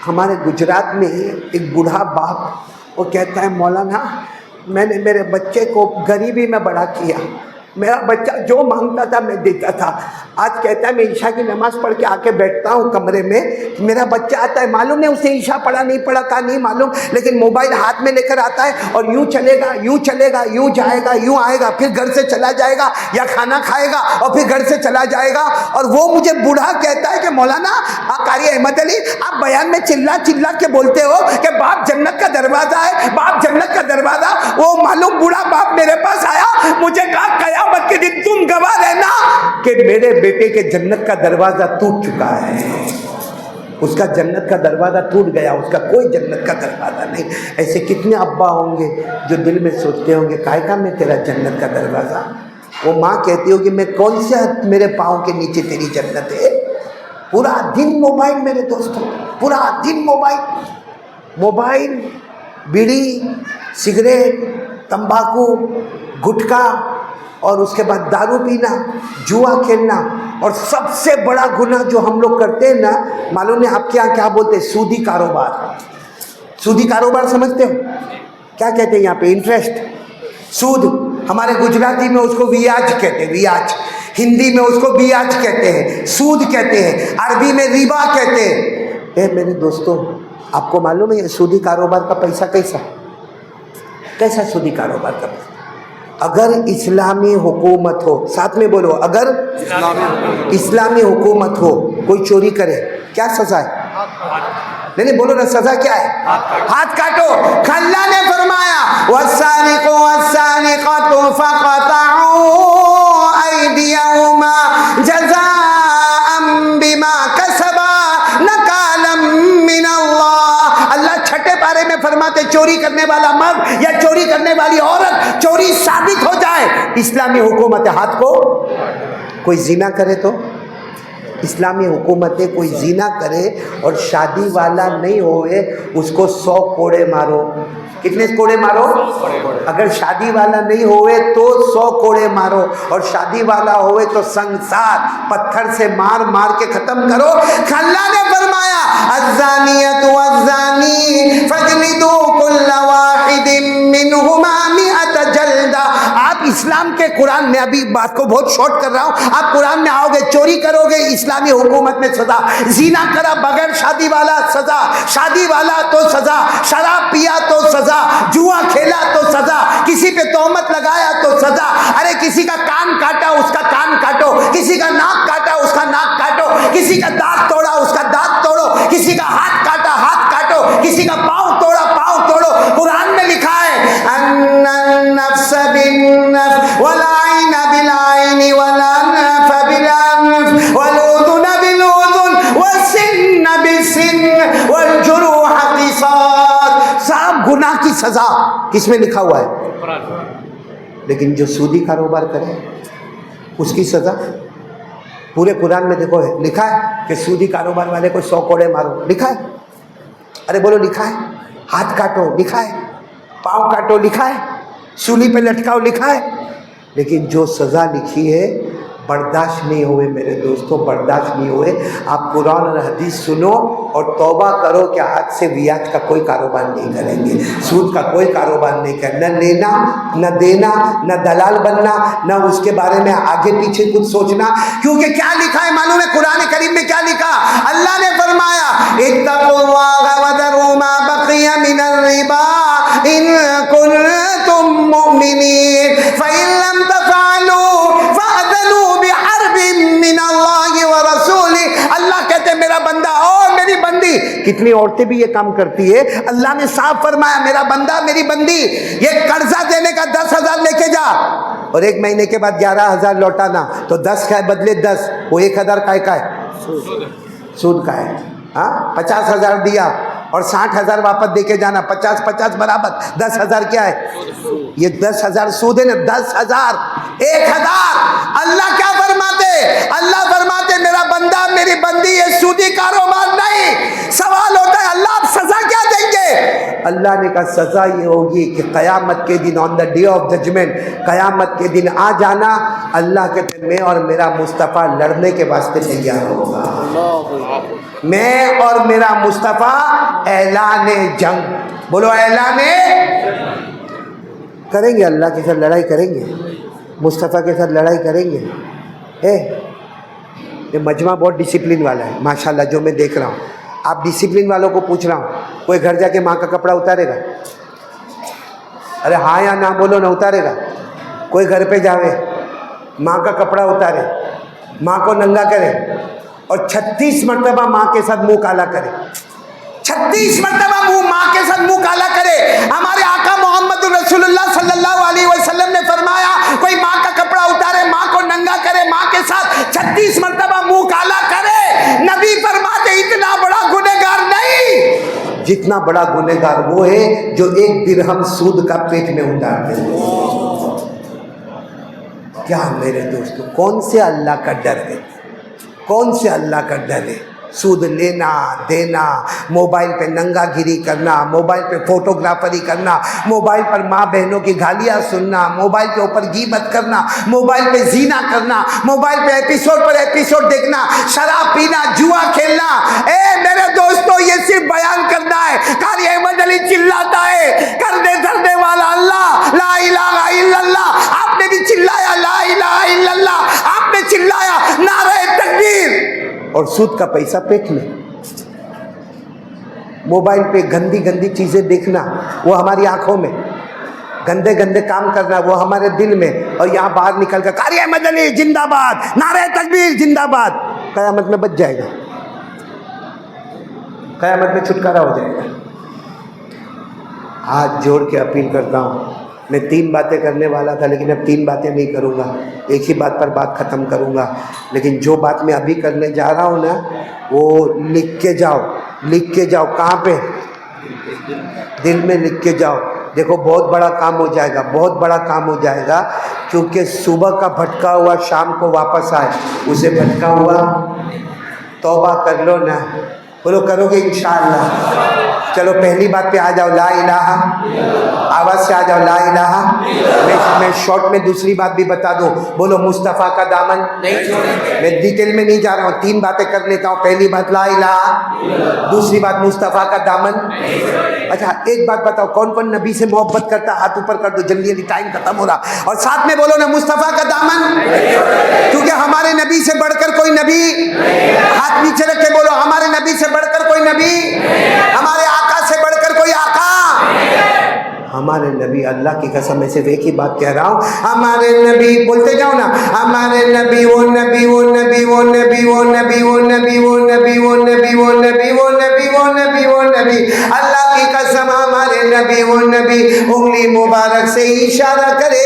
ہمارے گجرات میں ایک بوڑھا باپ وہ کہتا ہے مولانا میں نے میرے بچے کو غریبی میں بڑا کیا, میرا بچہ جو مانگتا تھا میں دیتا تھا. آج کہتا ہے میں عشاء کی نماز پڑھ کے آ کے بیٹھتا ہوں کمرے میں, میرا بچہ آتا ہے, معلوم نہیں اسے عشاء پڑھا نہیں پڑھا کا نہیں معلوم, لیکن موبائل ہاتھ میں لے کر آتا ہے اور یوں چلے گا, یوں چلے گا, یوں جائے گا, یوں آئے گا, پھر گھر سے چلا جائے گا یا کھانا کھائے گا اور پھر گھر سے چلا جائے گا. اور وہ مجھے بوڑھا کہتا ہے کہ مولانا قاری احمد علی آپ بیان میں چلا کے بولتے ہو کہ باپ جنت کا دروازہ ہے, باپ جنت کا دروازہ. وہ معلوم بوڑھا باپ میرے پاس آیا, مجھے کہا قیامت کے دن تم گواہ رہنا کہ میرے بیٹے کے جنت کا دروازہ ٹوٹ چکا ہے. اس کا جنت کا دروازہ ٹوٹ گیا, اس کا کوئی جنت کا دروازہ نہیں. ایسے کتنے ابا ہوں گے جو دل میں سوچتے ہوں گے کائے کا میں تیرا جنت کا دروازہ, وہ ماں کہتی ہوگی میں کون سے میرے پاؤں کے نیچے تیری جنت ہے؟ پورا دن موبائل میرے دوستوں، پورا دن موبائل، بیڑی، سگریٹ، تمباکو، گٹکا، اور اس کے بعد دارو پینا، جوا کھیلنا، اور سب سے بڑا گناہ جو ہم لوگ کرتے ہیں نا، معلوم ہے آپ کے یہاں کیا بولتے ہیں؟ سودی کاروبار۔ سودی کاروبار سمجھتے ہو کیا کہتے ہیں یہاں پہ؟ انٹرسٹ، سود۔ ہمارے گجراتی میں اس کو ویاج کہتے ہیں، ویاج۔ ہندی میں اس کو بیاج کہتے ہیں، سود کہتے ہیں، عربی میں ربا کہتے ہیں۔ اے میرے دوستوں، آپ کو معلوم ہے یہ سودی کاروبار کا پیسہ کیسا سودی کاروبار کا پیسہ؟ اگر اسلامی حکومت ہو، ساتھ میں بولو، اگر اسلامی حکومت ہو، کوئی چوری کرے کیا سزا ہے؟ نہیں بولو نا، سزا کیا ہے؟ ہاتھ کاٹو۔ اللہ نے فرمایا والسارق والسارقۃ فقطعوا ایدیہما جزاء بما کسبا نکالا من اللہ۔ اللہ چھٹے پارے میں فرماتے چوری کرنے والا مرد یا چوری کرنے والی عورت چوری ثابت ہو جائے، اسلامی حکومت ہاتھ کو، کوئی زنا کرے تو اسلامی حکومتیں کوئی زنا کرے اور شادی والا نہیں ہوئے اس کو 100 کوڑے مارو۔ کتنے کوڑے مارو؟ اگر شادی والا نہیں ہوئے تو 100 کوڑے مارو، اور شادی والا ہوئے تو سنگسار پتھر سے مار کے ختم کرو۔ اللہ نے فرمایا الزانیۃ والزانی فاجلدوا کل واحد منہما 100 جلدہ۔ آپ اسلام کے قرآن میں، ابھی بات کو بہت شارٹ کر رہا ہوں، آپ قرآن میں آؤ گے، چوری کرو گے اسلامی حکومت میں سزا، زنا کرا بغیر شادی والا سزا، شادی والا تو سزا، شراب پیا تو سزا، جوا کھیلا تو سزا، کسی پہ تہمت لگایا تو سزا، ارے کسی کا کان کاٹا اس کا کان کاٹو، کسی کا ناک کاٹا اس کا ناک کاٹو، کسی کا دانت توڑا اس کا دانت توڑو، کسی کا ہاتھ کاٹا ہاتھ کاٹو، کسی کا پاؤں توڑا پاؤں توڑو۔ قرآن میں لکھا ہے ان النفس بالنفس والعین بالعین والانف بالانف والاذن بالاذن والسن بالسن والجروح قصاص۔ سب گناہ کی سزا کس میں لکھا ہوا ہے؟ لیکن جو سودی کاروبار کرے اس کی سزا پورے قرآن میں دیکھو ہے، لکھا ہے کہ سودی کاروبار والے کو 100 کوڑے مارو، لکھا ہے؟ ارے بولو لکھا ہے؟ ہاتھ کاٹو لکھا ہے، پاؤں کاٹو لکھا ہے، سولی پہ لٹکاؤ لکھا ہے۔ لیکن جو سزا لکھی ہے برداشت نہیں ہوئے میرے دوستوں، برداشت نہیں ہوئے۔ آپ قرآن اور حدیث سنو اور توبہ کرو کہ آج سے ویاج کا کوئی کاروبار نہیں کریں گے، سود کا کوئی کاروبار نہیں کرنا، نہ لینا نہ دینا، نہ دلال بننا، نہ اس کے بارے میں آگے پیچھے کچھ سوچنا۔ کیونکہ کیا لکھا ہے معلوم ہے قرآن کریم میں؟ کیا لکھا؟ اللہ نے فرمایا اتقوا اللہ وذروا ما بقی من الربا ان کنتم مؤمنین فإن لم تفعلوا فأذنوا بحرب من اللہ ورسولہ۔ اللہ کہتے ہیں میرا بندہ اور میری بندی، کتنی عورتیں بھی یہ کام کرتی ہے، اللہ نے صاف فرمایا میرا بندہ میری بندی یہ قرضہ دینے کا 10,000 لے کے جا اور 1 مہینے کے بعد 11,000 لوٹانا، تو 10 کا بدلے 10، وہ 1,000 کا ہے سود کا ہے۔ ہاں 50,000 دیا اور 60,000 واپس دے کے جانا، 50 برابر 10,000 کیا ہے؟ یہ 10,000 سود ہے نا، 10,000 1,000۔ اللہ کیا فرماتے؟ اللہ فرماتے میرا بندہ میری بندی یہ سودی کاروبار نہیں۔ سوال ہوتا ہے اللہ آپ سزا کیا دیں گے؟ اللہ نے کہا سزا یہ ہوگی کہ قیامت کے دن آن دا ڈے آف ججمنٹ، قیامت کے دن آ جانا، اللہ کہتے میں اور میرا مصطفیٰ لڑنے کے واسطے تیار ہوگا، میں اور میرا مصطفیٰ اعلان جنگ، بولو اعلان کریں گے، اللہ کے ساتھ لڑائی کریں گے، مصطفیٰ کے ساتھ لڑائی کریں گے۔ یہ مجمع بہت ڈسپلن والا ہے ماشاءاللہ، جو میں دیکھ رہا ہوں۔ آپ ڈسپلن والوں کو پوچھ رہا ہوں، کوئی گھر جا کے ماں کا کپڑا اتارے گا؟ ارے ہاں یا نہ بولو نہ اتارے گا؟ کوئی گھر پہ جاوے ماں کا کپڑا اتارے، ماں کو ننگا کرے اور 36 مرتبہ ماں کے ساتھ منہ کالا کرے، 36 مرتبہ ماں کے ساتھ منہ کالا کرے۔ ہمارے آقا محمد رسول اللہ صلی اللہ علیہ وسلم نے فرمایا کوئی ماں کا کپڑا اتارے، ماں کو ننگا کرے، ماں کے ساتھ 36 مرتبہ منہ کالا کرے، نبی فرماتے اتنا بڑا گنہگار نہیں، جتنا بڑا گنہگار وہ ہے جو 1 درہم سود کا پیٹ میں اتار دے۔ کیا میرے دوستو، کون سے اللہ کا ڈر ہے؟ کون سے اللہ کا ڈر ہے؟ سود لینا دینا، موبائل پہ ننگا گیری کرنا، موبائل پہ فوٹوگرافری کرنا، موبائل پر ماں بہنوں کی گالیاں سننا، موبائل کے اوپر غیبت کرنا، موبائل پہ زنا کرنا، موبائل پہ ایپیسوڈ پر ایپیسوڈ دیکھنا، شراب پینا، جوا کھیلنا۔ اے میرے دوستو، یہ صرف بیان کرنا ہے۔ قاری احمد علی چلاتا ہے، کرنے دھرنے والا اللہ، لا الہ الا اللہ۔ آپ نے بھی چلایا لا الہ الا اللہ، آپ نے چلایا نعرہ تکبیر، اور سود کا پیسہ پھینکنا، موبائل پہ گندی گندی چیزیں دیکھنا، وہ ہماری آنکھوں میں، گندے گندے کام کرنا وہ ہمارے دل میں، اور یہاں باہر نکل کر قاری احمد علی زندہ باد، نعرہ تکبیر زندہ باد، قیامت میں بچ جائے گا، قیامت میں چھٹکارا ہو جائے گا۔ ہاتھ جوڑ کے اپیل کرتا ہوں، میں 3 باتیں کرنے والا تھا لیکن اب 3 باتیں نہیں کروں گا، ایک ہی بات پر بات ختم کروں گا۔ لیکن جو بات میں ابھی کرنے جا رہا ہوں نا، وہ لکھ کے جاؤ، لکھ کے جاؤ۔ کہاں پہ؟ دل میں لکھ کے جاؤ۔ دیکھو بہت بڑا کام ہو جائے گا، بہت بڑا کام ہو جائے گا، کیونکہ صبح کا بھٹکا ہوا شام کو واپس آئے، اسے بھٹکا ہوا توبہ کر لو نا، بولو کرو گے انشاءاللہ۔ چلو پہلی بات پہ آ جاؤ، لا الہ، آواز سے آ جاؤ، لا الہ۔ میں شارٹ میں دوسری بات بھی بتا دوں، بولو مصطفیٰ کا دامن نہیں چھوڑیں۔ میں ڈیٹیل میں نہیں جا رہا ہوں، 3 باتیں کر لیتا ہوں۔ پہلی بات لا الہ، دوسری بات مصطفیٰ کا دامن۔ اچھا ایک بات بتاؤ، کون کون نبی سے محبت کرتا؟ ہاتھ اوپر کر دو جلدی جلدی، ٹائم ختم ہو رہا، اور ساتھ میں بولو نا مصطفیٰ کا دامن، کیونکہ ہمارے نبی سے بڑھ کر کوئی نبی، ہاتھ نیچے رکھ کے بولو ہمارے نبی سے بڑھ کر کوئی نبی، ہمارے آقا سے بڑھ کر کوئی آقا۔ ہمارے نبی، اللہ کی قسم میں صرف ایک ہی بات کہہ رہا ہوں، ہمارے نبی، بولتے جاؤ نا، ہمارے نبی وہ نبی وہ نبی وہ نبی وہ نبی وہ نبی وہ نبی وہ نبی وہ نبی وہ نبی وہ نبی وہ نبی، اللہ کی قسم ہمارے نبی وہ نبی، انگلی مبارک سے اشارہ کرے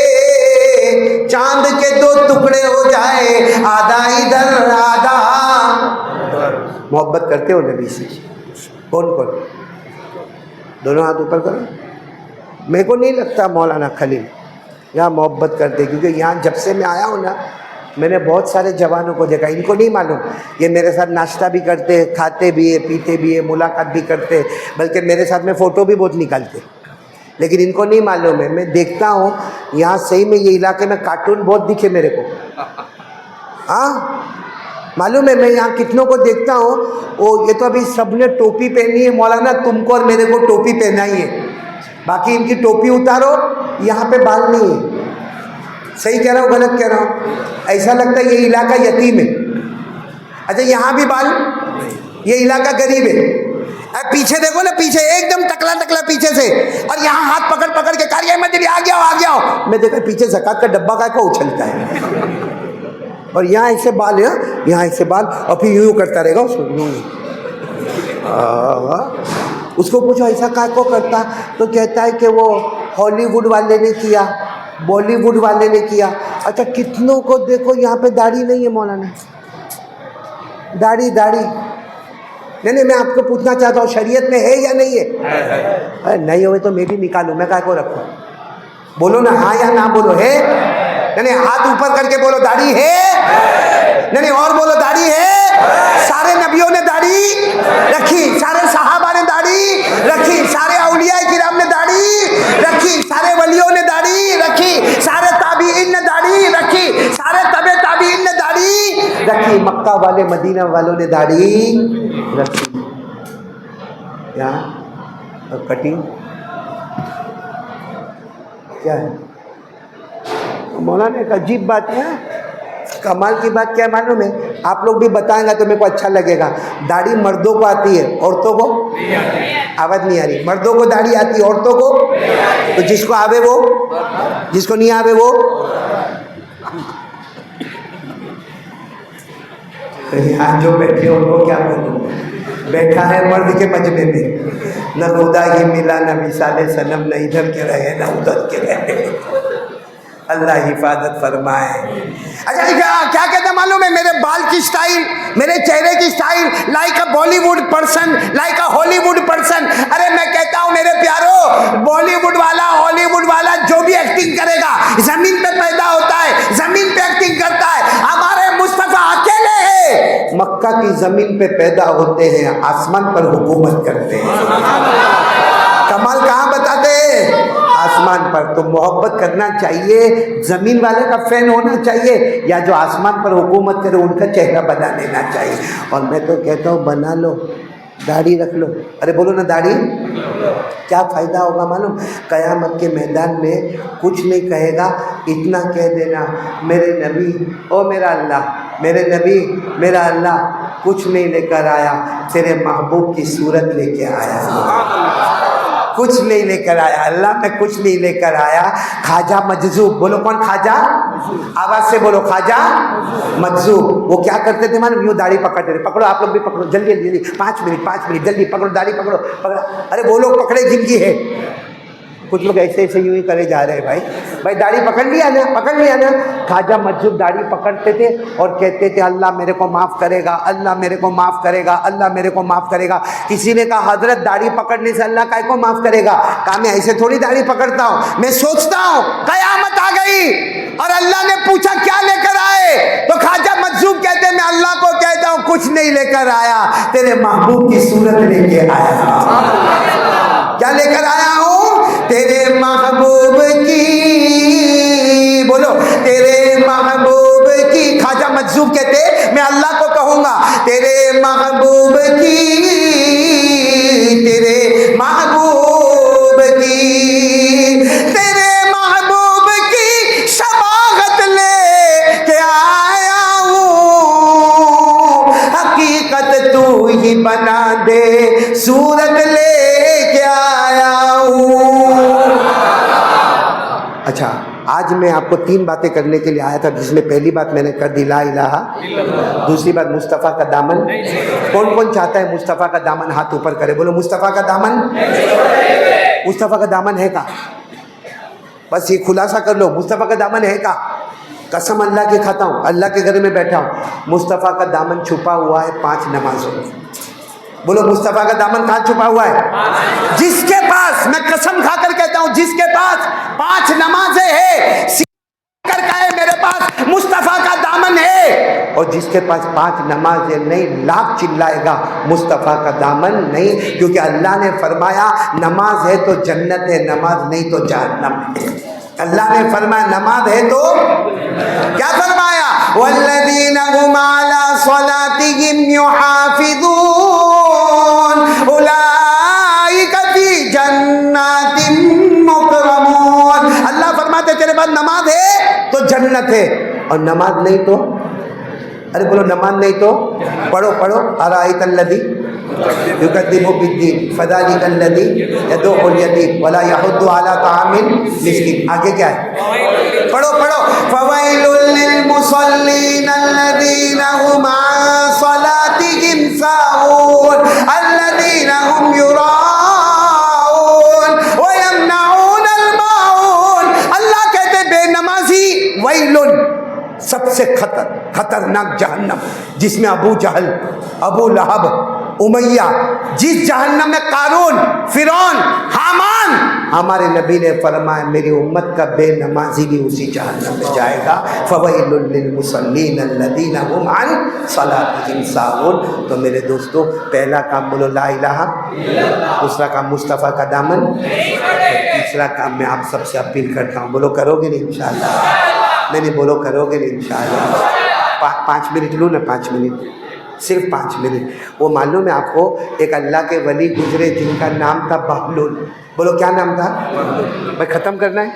چاند کے 2 ٹکڑے ہو جائے، آدھا ادھر آدھا۔ محبت کرتے ہو نبی سے؟ کون کون؟ دونوں ہاتھ اوپر کرو۔ میرے کو نہیں لگتا مولانا خلیل یہاں محبت کرتے، کیونکہ یہاں جب سے میں آیا ہوں نا، میں نے بہت سارے جوانوں کو دیکھا، ان کو نہیں معلوم، یہ میرے ساتھ ناشتہ بھی کرتے، کھاتے بھی ہے، پیتے بھی ہے، ملاقات بھی کرتے، بلکہ میرے ساتھ میں فوٹو بھی بہت نکالتے، لیکن ان کو نہیں معلوم ہے۔ میں دیکھتا ہوں یہاں صحیح میں یہ علاقے میں کارٹون بہت دکھے میرے کو، ہاں معلوم ہے، میں یہاں کتنوں کو دیکھتا ہوں، وہ یہ تو ابھی سب نے ٹوپی پہنی ہے، مولانا تم کو اور میرے کو ٹوپی پہنائی ہے، باقی ان کی ٹوپی اتارو، یہاں پہ بال نہیں ہے۔ صحیح کہہ رہا ہوں غلط کہہ رہا ہوں؟ ایسا لگتا ہے یہ علاقہ یتیم ہے۔ اچھا یہاں بھی بال، یہ علاقہ غریب ہے۔ اب پیچھے دیکھو نا، پیچھے ایک دم ٹکلا ٹکلا پیچھے سے، اور یہاں ہاتھ پکڑ پکڑ کے قاری احمد علی آ گیا ہو آ گیا ہو، میں دیکھا پیچھے زکوٰۃ کا ڈبہ کا کو اچھلتا ہے، اور یہاں ایسے بال ہے، یہاں ایسے بال، اور پھر یوں کرتا رہے گا اس کو، اس کو پوچھو ایسا کا کو کرتا، تو کہتا ہے کہ وہ ہالی ووڈ والے نے کیا، بالی ووڈ والے نے کیا۔ اچھا کتنوں کو دیکھو یہاں پہ داڑھی نہیں ہے مولانا، داڑھی نہیں، میں آپ کو پوچھنا چاہتا ہوں شریعت میں ہے یا نہیں ہے؟ نہیں ہوئے تو میں بھی نکالوں، میں کا کو رکھوں؟ بولو نا ہاں یا نہ، بولو ہے؟ نہیں ہاتھ اوپر کر کے بولو داڑھی ہے؟ نہیں اور بولو داڑھی ہے؟ سارے نبیوں نے داڑھی رکھی، سارے صحابہ نے داڑھی رکھی، سارے اولیاء کرام نے داڑھی رکھی، سارے ولیوں نے داڑھی رکھی، سارے تابعین نے داڑھی رکھی، سارے تبع تابعین نے داڑھی رکھی، مکہ والے مدینہ والوں نے داڑھی رکھی۔ یہاں کٹنگ کیا ہے مولانا؟ ایک عجیب بات ہے، کمال کی بات کیا معلوم ہے؟ آپ لوگ بھی بتائیں گا تو میرے کو اچھا لگے گا۔ داڑھی مردوں کو آتی ہے، عورتوں کو آواز نہیں آ رہی، مردوں کو داڑھی آتی ہے، عورتوں کو، تو جس کو آوے وہ، جس کو نہیں آوے وہ۔ یہاں جو بیٹھے ان کو کیا بولوں، بیٹھا ہے مرد کے مجمع میں، نہ خدا ہی ملا، نہ مثال صنم، نہ ادھر کے رہے نہ ادھر کے رہے، اللہ حفاظت فرمائے۔ اچھا کیا کہتے ہیں معلوم ہے؟ میرے بال کی سٹائل، میرے چہرے کی style, like a Bollywood person, like a Hollywood person. ارے میں کہتا ہوں میرے پیارو، بالی ووڈ والا، ہالی ووڈ والا جو بھی ایکٹنگ کرے گا، زمین پہ پیدا ہوتا ہے، زمین پہ مکہ کی زمین پہ پیدا ہوتے ہیں، آسمان پر حکومت کرتے ہیں۔ کمال کہاں بتاتے ہیں؟ آسمان پر۔ تو محبت کرنا چاہیے، زمین والے کا فین ہونا چاہیے، یا جو آسمان پر حکومت کرے ان کا چہرہ بنا لینا چاہیے۔ اور میں تو کہتا ہوں بنا لو، داڑھی رکھ لو۔ ارے بولو نا داڑھی، کیا فائدہ ہوگا معلوم؟ قیامت کے میدان میں کچھ نہیں کہے گا، اتنا کہہ دینا میرے نبی، او میرا اللہ، میرے نبی میرا اللہ کچھ نہیں لے کر آیا، تیرے محبوب کی صورت لے کے آیا، کچھ نہیں لے کر آیا اللہ، میں کچھ نہیں لے کر آیا۔ خواجہ مجذوب، بولو کون خواجہ؟ آواز سے بولو، خواجہ مجذوب۔ وہ کیا کرتے تھے معلوم؟ یوں داڑھی پکڑتے تھے۔ پکڑو آپ لوگ بھی پکڑو، جلدی جلدی، 5 منٹ جلدی پکڑو، داڑھی پکڑو پکڑو۔ ارے وہ لوگ پکڑے جن کی ہے، کچھ لوگ ایسے ایسے یوں ہی کرے جا رہے ہیں۔ بھائی داڑھی پکڑ لیا نا، پکڑ لیا نا۔ خواجہ مجذوب داڑھی پکڑتے تھے اور کہتے تھے اللہ میرے کو معاف کرے گا، اللہ میرے کو معاف کرے گا، اللہ میرے کو معاف کرے گا۔ کسی نے کہا حضرت داڑھی پکڑنے سے اللہ کائے کو معاف کرے گا؟ کہا میں ایسے تھوڑی داڑھی پکڑتا ہوں، میں سوچتا ہوں قیامت آ گئی اور اللہ نے پوچھا کیا لے کر آئے، تو خواجہ مجذوب کہتے ہیں میں اللہ کو کہتا ہوں کچھ نہیں لے کر آیا، تیرے محبوب کی صورت لے کے آیا۔ کیا لے کر آیا ہوں؟ تیرے محبوب کی، بولو تیرے محبوب کی۔ خواجہ مجذوب کہتے میں اللہ کو کہوں گا تیرے محبوب کی، تیرے محبوب کی، تیرے محبوب کی شفاعت لے کے آیا ہوں، حقیقت تو ہی بنا دے، صورت لے کے آیا ہوں۔ اچھا آج میں آپ کو 3 باتیں کرنے کے لیے آیا تھا، جس میں پہلی بات میں نے کر دی لا الہ، دوسری بات مصطفیٰ کا دامن۔ کون کون چاہتا ہے مصطفیٰ کا دامن؟ ہاتھ اوپر کرے، بولو مصطفیٰ کا دامن۔ مصطفیٰ کا دامن ہے کا؟ بس یہ خلاصہ کر لو، مصطفیٰ کا دامن ہے کا؟ قسم اللہ کی کھاتا ہوں، اللہ کے گھر میں بیٹھا ہوں، مصطفیٰ کا دامن چھپا ہوا ہے 5 نمازوں میں۔ بولو مصطفیٰ کا دامن کہاں چھپا ہوا ہے؟ جس کے پاس، میں قسم کھا کر کہتا ہوں، جس کے پاس 5 نمازیں ہیں، کر کہے میرے پاس مصطفیٰ کا دامن ہے، اور جس کے پاس 5 نمازیں نہیں، لاکھ چلائے گا مصطفیٰ کا دامن نہیں، کیونکہ اللہ نے فرمایا نماز ہے تو جنت ہے، نماز نہیں تو جہنم ہے۔ اللہ نے فرمایا نماز ہے تو کیا فرمایا؟ والذین هم علی صلاتهم یحافظون اولئک فی جنات مکرمون۔ اللہ فرماتے تیرے پاس نماز ہے تو جنت ہے، اور نماز نہیں تو، ارے بولو نماز نہیں تو پڑھو پڑھو، ارائیت الذی یکذب بالدین فذلک الذی یدعو الیتیم ولا یحض علی طعام المسکین۔ آگے کیا ہے؟ پڑھو پڑھو، فویل للمصلین الذین هم عن صلاتهم ساہون الذین هم یراؤون ویمنعون الماعون۔ اللہ کہتے بے نمازی ویل، سب سے خطرناک جہنم، جس میں ابو جہل، ابو لہب، امیہ، جس جہنم میں قارون، فرعون، حامان، ہمارے نبی نے فرمایا میری امت کا بے نمازی بھی اسی جہنم میں جائے گا۔ فویل للمصلین الذین هم عن صلاتهم ساہون۔ تو میرے دوستو پہلا کام بولو لا الہ، دوسرا کام مصطفیٰ کا دامن، تیسرا کام میں آپ سب سے اپیل کرتا ہوں، بولو کرو گے نہیں انشاءاللہ؟ نہیں بولو کرو گے نہیں انشاءاللہ؟ 5 منٹ لوں نا، 5 منٹ، صرف 5 منٹ۔ وہ معلوم ہے آپ کو، ایک اللہ کے ولی گزرے جن کا نام تھا بہلول۔ بولو کیا نام تھا؟ بھائی ختم کرنا ہے،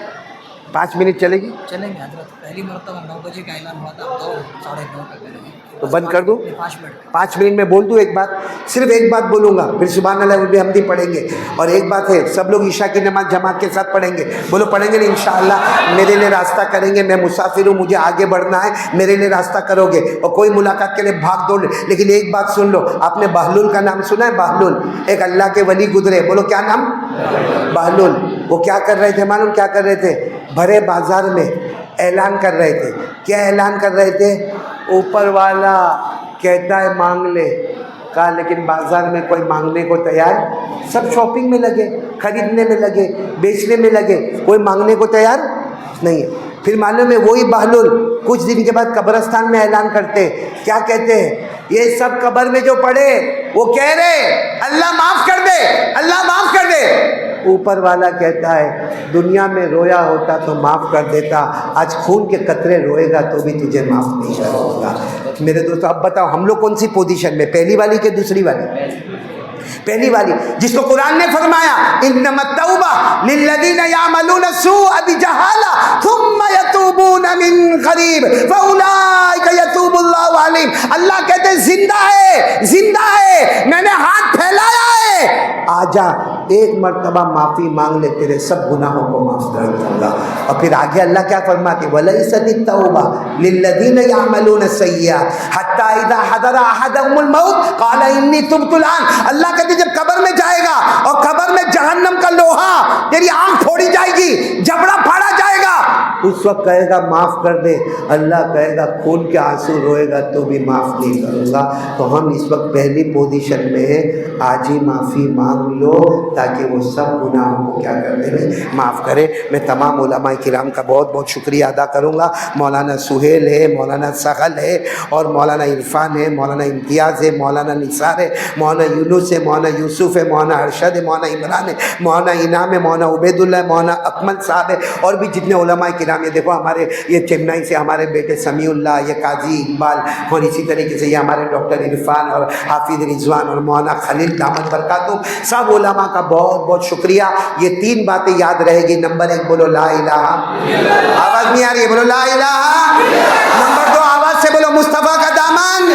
5 منٹ چلے گی؟ چلیں گے حضرت، پہلی مرتبہ 9 بجے کا اعلان ہوا تھا، اب 2 ساڑھے 9 تک کریں گے۔ تو بند کر دوں؟ 5 منٹ 5 منٹ میں بول دوں ایک بات، صرف ایک بات بولوں گا، پھر سبحان اللہ وبحمدہ پڑھیں گے۔ اور ایک بات ہے، سب لوگ عشاء کی نماز جماعت کے ساتھ پڑھیں گے، بولو پڑھیں گے نہیں انشاءاللہ؟ میرے لیے راستہ کریں گے، میں مسافر ہوں، مجھے آگے بڑھنا ہے، میرے لیے راستہ کرو گے، اور کوئی ملاقات کے لیے بھاگ دوڑ۔ لیکن ایک بات سن لو، آپ نے بہلول کا نام سنا ہے؟ بہلول ایک اللہ کے ولی گزرے، بولو کیا نام؟ بہلول۔ وہ کیا کر رہے تھے معلوم؟ کیا کر رہے تھے؟ بھرے بازار میں اعلان کر رہے تھے۔ کیا اعلان کر رہے تھے؟ اوپر والا کہتا ہے مانگ لے، کہا لیکن بازار میں کوئی مانگنے کو تیار، سب شاپنگ میں لگے، خریدنے میں لگے، بیچنے میں لگے، کوئی مانگنے کو تیار نہیں ہے۔ پھر معلوم ہے وہی بہلول کچھ دن کے بعد قبرستان میں اعلان کرتے، کیا کہتے ہیں؟ یہ سب قبر میں جو پڑے وہ کہہ رہے اللہ معاف کر دے، اللہ معاف کر دے۔ اوپر والا کہتا ہے دنیا میں رویا ہوتا تو معاف کر دیتا، آج خون کے قطرے روئے گا تو بھی تجھے معاف نہیں کروں گا۔ میرے دوستو اب بتاؤ ہم لوگ کون سی پوزیشن میں، پہلی والی کہ دوسری والی؟ پہلی والی، جس کو قرآن نے فرمایا انما التوبہ للذین یعملون السوء بجہالہ ثم یتوبون من قریب فاولئک یتوب اللہ علیہم۔ اللہ کہتے ہیں زندہ ہے، زندہ ہے، میں نے ہاتھ پھیلایا ہے، آجا ایک مرتبہ معافی مانگ لے، تیرے سب گناہوں کو معاف کر دوں گا۔ اور پھر آگے اللہ کیا فرماتے وَلَيْسَتِ التَّوْبَةُ لِلَّذِينَ يَعْمَلُونَ السَّيِّئَاتِ حَتَّى إِذَا حَضَرَ أَحَدَهُمُ الْمَوْتُ قَالَ إِنِّي تُبْتُ الْآنَ۔ اللہ کہتے جب قبر میں جائے گا اور قبر میں جہنم کا لوہا تیری آنکھ پھوڑی جائے گی، جبڑا پھاڑا جائے گا، اس وقت کہے گا معاف کر دے، اللہ کہے گا خون کے آنسو روئے گا تو بھی معاف نہیں کروں گا۔ تو ہم اس وقت پہلی پوزیشن میں ہیں، آج ہی معافی مانگ لو تاکہ وہ سب گناہوں کو کیا کر دے معاف کرے۔ میں تمام علماء کرام کا بہت بہت شکریہ ادا کروں گا، مولانا سہیل ہے، مولانا سغل ہے، اور مولانا عرفان ہے، مولانا امتیاز ہے، مولانا نثار ہے، مولانا یونس ہے، مولانا یوسف ہے، مولانا ارشد ہے، مولانا عمران ہے، مولانا انعام ہے، مولانا عبید اللہ ہے، مولانا اکمل صاحب ہے، اور بھی جتنے علماء کرام یہ دیکھو ہمارے یہ چنئی سے ہمارے بیٹے سمیع اللہ، یہ قاضی اقبال، اور اسی طریقے سے یہ ہمارے ڈاکٹر عرفان اور حافظ رضوان اور مولانا خلیل دامت برکاتہم، سب علماء کا بہت بہت شکریہ۔ یہ تین باتیں یاد رہے گی، نمبر ایک بولو لا الہ، آواز نہیں آ رہی ہے، بولو لا الہ۔ نمبر دو آواز سے بولو مصطفیٰ کا دامن،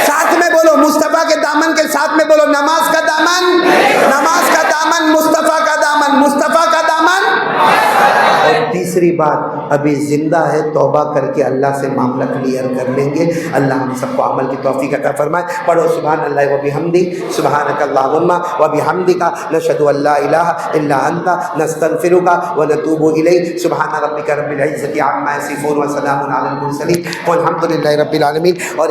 ساتھ میں بولو مصطفیٰ کے دامن کے ساتھ میں بولو نماز کا دامن، نماز کا دامن، مصطفیٰ کا دامن، مصطفیٰ کا دامن۔ اور تیسری بات ابھی زندہ ہے، توبہ کر کے اللہ سے معاملہ کلیئر کر لیں گے، اللہ ہم سب کو عمل کی توفیق عطا فرمائے۔ پڑھو سبحان اللہ و بحمدہ، سبحانک اللہم و بحمدک، نشہد ان لا الہ الا انت، نستغفرک و نتوب الیک۔ سبحان ربک رب العزۃ عما یصفون و سلام علی المرسلین والحمد للہ رب العالمین۔ اور